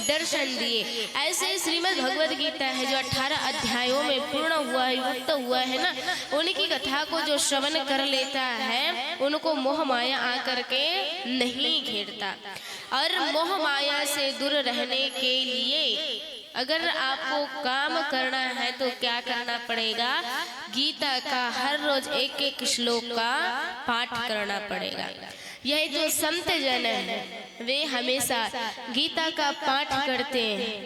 दर्शन दिए। ऐसे श्रीमद् भगवद गीता है जो 18 अध्यायों में पूर्ण हुआ है, युक्त हुआ है ना, उनकी कथा को जो श्रवण कर लेता है उनको मोह माया आकर के नहीं घेरता। और मोह माया से दूर रहने के लिए अगर आपको काम करना है तो क्या करना पड़ेगा? गीता का हर रोज एक एक श्लोक का पाठ करना पड़ेगा। यह जो संत जन है वे हमेशा गीता का पाठ करते हैं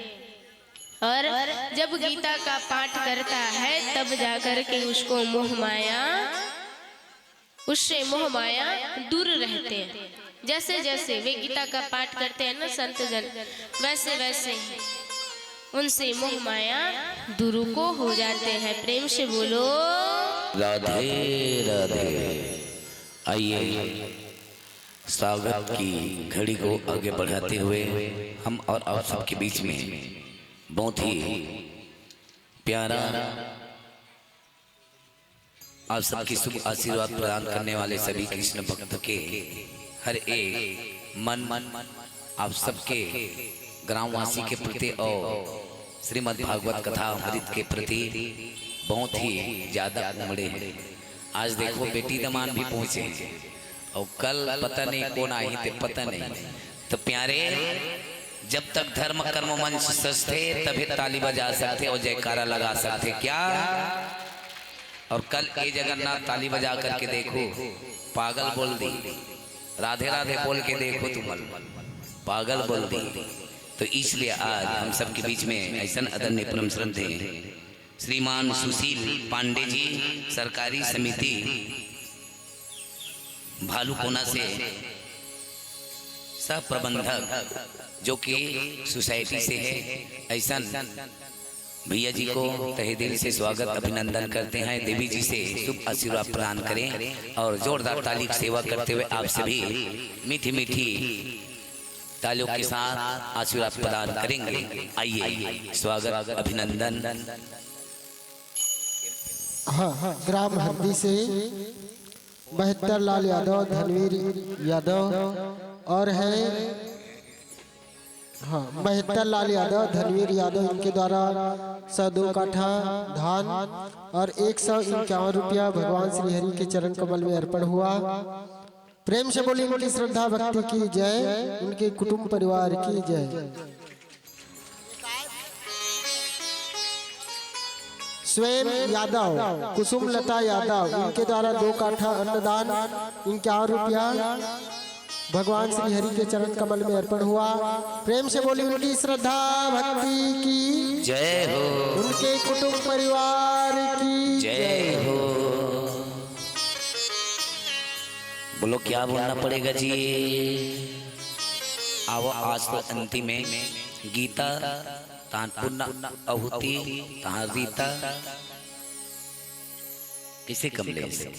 और जब गीता का पाठ करता है तब जाकर के उसको उससे मोह माया दूर रहते हैं। जैसे जैसे वे गीता का पाठ करते हैं ना संत जन, वैसे वैसे उनसे मोह माया दूर को हो जाते हैं। प्रेम से बोलो राधे राधे। आइए स्वागत की घड़ी को आगे बढ़ाते हुए हम और आप सबके बीच में बहुत ही प्यारा आप सबकी शुभ आशीर्वाद प्रदान करने वाले सभी कृष्ण भक्त के हर एक मन आप सबके ग्रामवासी के प्रति और श्रीमद् भागवत कथा अमृत के प्रति बहुत ही ज्यादा उमड़े हैं। आज देखो बेटी दमान भी पहुंचे और कल पता नहीं कौन आई थे, पता नहीं। तो प्यारे, जब तक धर्म कर्म मंच सस्ते तभी ताली बजा सकते और जयकारा लगा सकते क्या? और कल ये जगन्नाथ ताली बजा करके देखो, पागल बोल दी, राधे राधे बोल के देखो तुम, पागल बोल दी। तो इसलिए आज हम सबके बीच में ऐसा आदरणीय परम श्रद्धे श्रीमान सुशील पांडे जी, सरकारी समिति भालूकोना से सह प्रबंधक जो कि सोसाइटी से है, ऐसा भैया जी को तहे दिल से स्वागत अभिनंदन करते हैं। देवी जी से शुभ आशीर्वाद प्रदान करें और जोरदार ताली की सेवा करते हुए आप सभी मीठी मीठी तालियों के साथ आशीर्वाद प्रदान करेंगे। आइए स्वागत अभिनंदन। हाँ, ग्राम हरदी से 72 लाल यादव, धनवीर यादव और है 72 लाल यादव, धनवीर यादव, इनके द्वारा 102 काठा धान और 151 रुपया भगवान श्री हरि के चरण कमल में अर्पण हुआ। प्रेम से बोली उनकी श्रद्धा भक्ति की जय, उनके कुटुंब परिवार की जय। स्वयं यादव, कुसुम लता यादव, इनके द्वारा 2 काठा अन्नदान 51 रुपया भगवान श्री हरि के चरण कमल में अर्पण हुआ। प्रेम से बोली उनकी श्रद्धा भक्ति की जय हो, उनके कुटुंब परिवार की जय हो। बोलो क्या बोलना पड़ेगा जी। आओ आज तो अंतिम में गीता तान पुण्य आहुति तान रीता किसे कमले से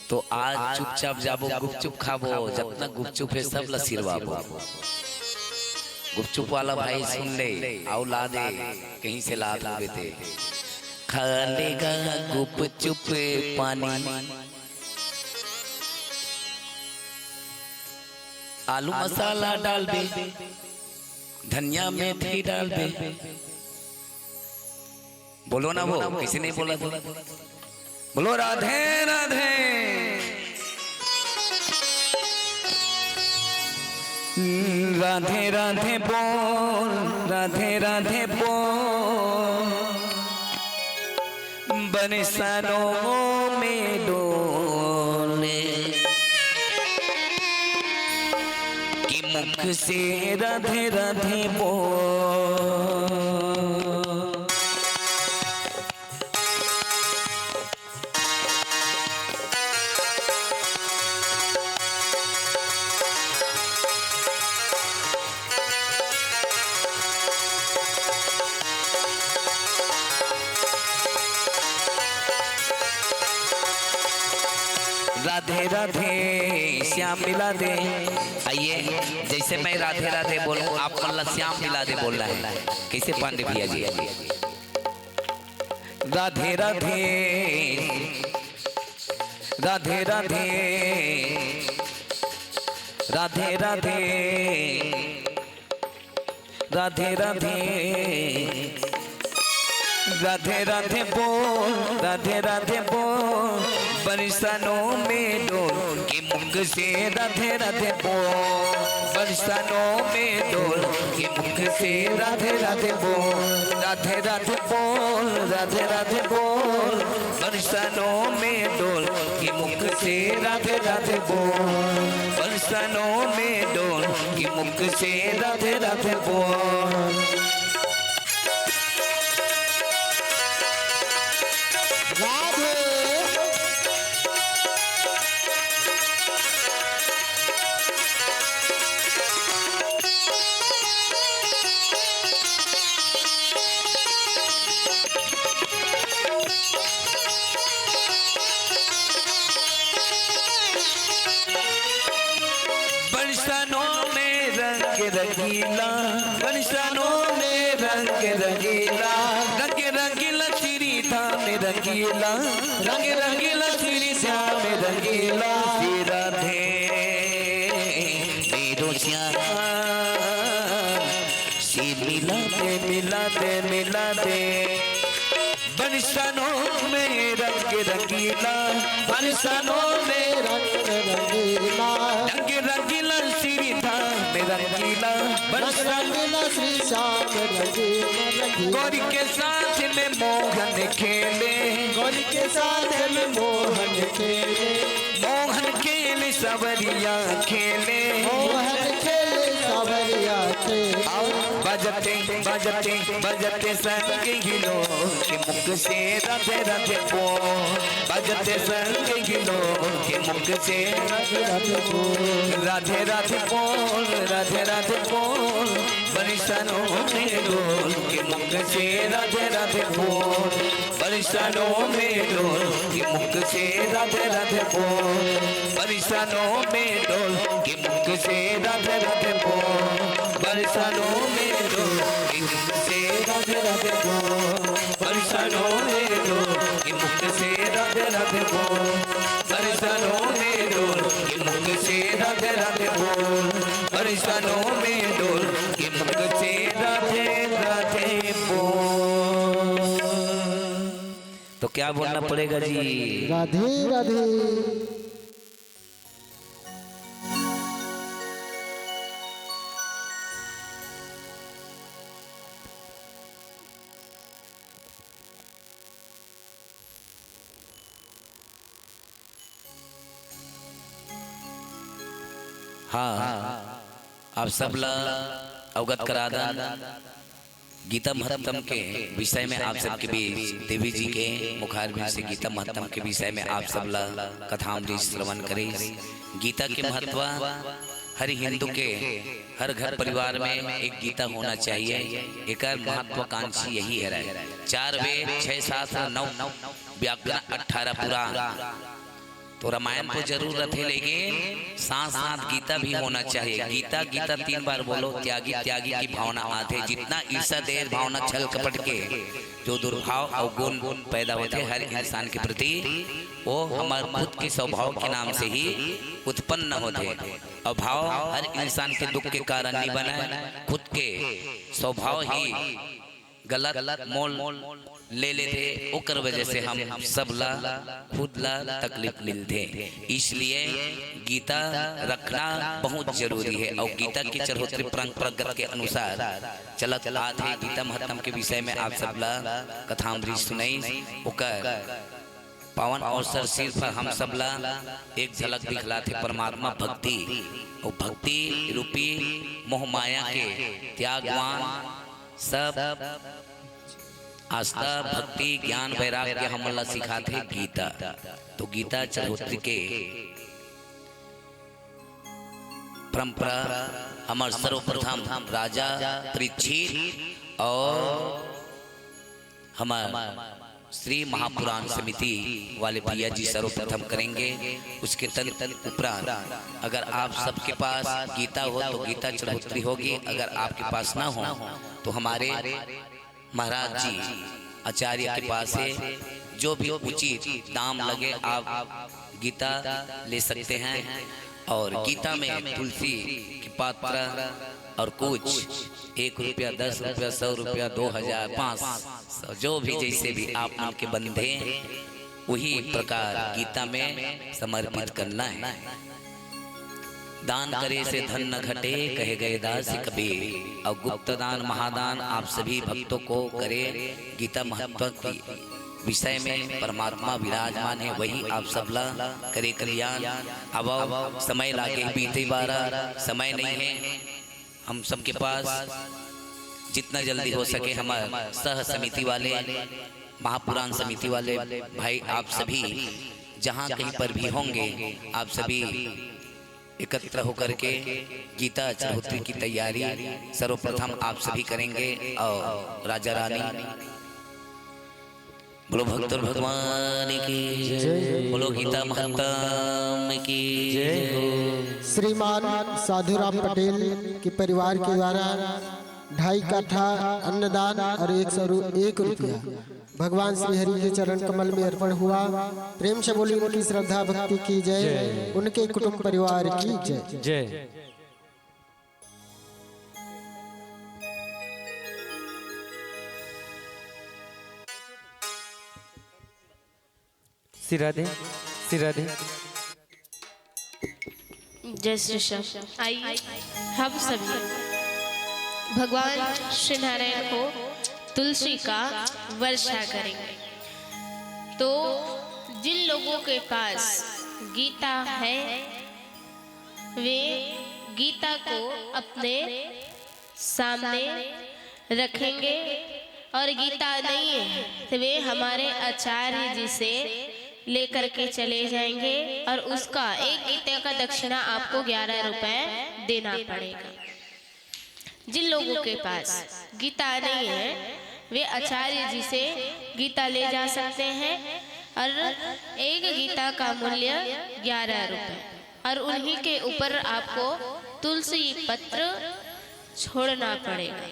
तो आज चुपचाप जाबो, गुपचुप खाबो, जब तक गुपचुप है सब लसिरवाबो। गुपचुप वाला भाई सुन ले, आओ ला दे कहीं से ला दे, खा लेगा गुपचुप पानी, आलू मसाला डाल दे, धनिया मेथी डाल दे। बोलो ना वो, किसी ने बोला तो बोलो राधे राधे। राधे राधे बोल, राधे राधे बोल, बरसानों में डोले कि मुख से राधे राधे बोल। राधे राधे श्याम मिला दे। आइए जैसे मैं राधे राधे बोलूं आप मतलब श्याम मिला दे बोल रहा है, कैसे पांडे भैया जी। राधे राधे राधे राधे राधे राधे राधे राधे राधे राधे बोल, राधे राधे बोल, बरसानों में डोल के मुख से राधे राधे बोल, बरसानों में डोल के मुख से राधे राधे बोल, राधे राधे बोल, राधे राधे बोल, बरसानों में डोल के मुख से राधे राधे बोल, बरसानों में डोल के मुख से राधे राधे बोल। बरसानों में रंग रंगीला, बरसानों में रंग रंगीला, रंग रंगीला श्री धाम रंगीला, रंग रंगीला श्री श्याम रंगीला, श्री राधे मेरो श्याम, श्री मिला दे मिला दे मिला दे। बरसानों में रंग रंगीला, बरसानों में रंग रंगीला, रंग रंगीला श्री धाम रंगीला, रंगीला श्री श्याम रंगीला, गौरी के साथ में मोहन खेले, गौरी के साथ में मोहन खेले, मोहन खेले सवरिया खेले, मोहन खेले सावरिया खेले, बजते बजते बजते संग गिलो के मुख से राधे राधे बोल, बजते संग गिलो के मुख से राधे राधे बोल, राधे राधे बोल, राधे राधे बोल, बरसानों में डोल के मुख से राधे राधे बोल, बरसानों में डोल के मुख से राधे राधे बोल, बरसानों में डोल के मुख से राधे राधे बोल, बरसानों में डोल के मुख से राधे राधे बोल, बरसानों में डोल के मुख से राधे राधे बोल, बरसानों में डोल के मुख से राधे राधे बोल, बरसानों में डोल के मुख से राधे राधे बोल। तो क्या बोलना पड़ेगा जी। राधे राधे। हाँ, आप सब ला अवगत करा दा गीता महत्तम के विषय में आप सबके बीच देवी जी के मुखारबिंद से गीता महत्तम के विषय में आप सब ला कथामृत श्रवण करें। गीता के महत्व हर हिंदू के हर घर परिवार में एक गीता होना चाहिए। एक महत्वाकांक्षी यही है 4 वेद 6 शास्त्र 9 व्याकरण 18 पुराण तो रामायण को जरूरत है, लेकिन साथ साथ गीता भी होना चाहिए। गीता गीता 3 बार बोलो। त्यागी त्यागी की भावना आते, जितना ईर्ष्या देर भावना छल कपट के जो दुर्भाव और गुण पैदा होते हर इंसान के प्रति, वो हमारे खुद के स्वभाव के नाम से ही उत्पन्न होते। और भाव हर इंसान के दुख के कारण नहीं बना, खुद के स्वभाव ही गलत मोल ले लेते, ओकर वजह से हम सब ला खुद ला तकलीफ मिलते। इसलिए गीता रखना बहुत जरूरी है। और गीता की चरहोत्री परंपरागत के अनुसार चलत आते गीता महत्तम के विषय में आप सब ला कथामृत सुनाई। ओकर पावन अवसर सिर पर हम सब ला एक झलक दिखलाते परमात्मा भक्ति और भक्ति रूपी मोह माया के त्यागवान सब आस्था भक्ति ज्ञान वैराग्य हमला सिखाते गीता। तो गीता चरहोत्री के परंपरा हमार सर्वप्रथम राजा परीक्षित और हमार श्री महापुराण समिति वाले भैया जी सर्वप्रथम करेंगे। उसके उपरांत अगर आप सबके पास गीता हो तो गीता चरहोत्री होगी। अगर आपके पास ना हो तो हमारे महाराज जी आचार्य के पास है, जो भी उचित दाम लगे आप गीता ले सकते हैं। और गीता में तुलसी की पात्र और कुछ 1 रुपया 10 रुपया 100 रुपया 2000 500 जो भी जैसे भी आप उनके बंधे वही प्रकार गीता में समर्पित करना है। दान करे से धन न घटे कहे गए दास कबीर। और गुप्त दान महादान आप सभी भक्तों को करे। गीता महत्व की विषय में परमात्मा विराजमान है, वही आप सबला करे कल्याण। अब समय लागे बीते 12 समय नहीं है हम सबके पास। जितना जल्दी हो सके हमारे सह समिति वाले महापुराण समिति वाले भाई आप सभी जहाँ कहीं पर भी होंगे आप सभी एकत्र होकर के गीता चरहोत्री की तैयारी सर्वप्रथम आप सभी करेंगे। और राजा रानी बोलो भक्त भगवान की जय, बोलो गीता महत्तम की जय। श्रीमान साधुराम पटेल के परिवार के द्वारा 2.5 काठा अन्नदान और 101 रुपया भगवान श्री हरि के चरण कमल में अर्पण हुआ। प्रेम से बोली उनकी श्रद्धा भक्ति की जय, उनके कुटुंब परिवार की जय जय। सिराधे सिराधे। जय श्री श्याम। आइए हम सभी भगवान श्री नारायण को तुलसी का वर्षा करेंगे। तो जिन लोगों के पास गीता है वे गीता को अपने सामने रखेंगे, और गीता नहीं है तो वे हमारे आचार्य जी से लेकर के चले जाएंगे और उसका एक गीता का दक्षिणा आपको 11 रुपए देना पड़ेगा। जिन लोगों के पास गीता नहीं है वे आचार्य जी से गीता ले जा सकते हैं, और एक गीता का मूल्य 11 रुपए, और उन्हीं के ऊपर आपको तुलसी पत्र छोड़ना पड़ेगा।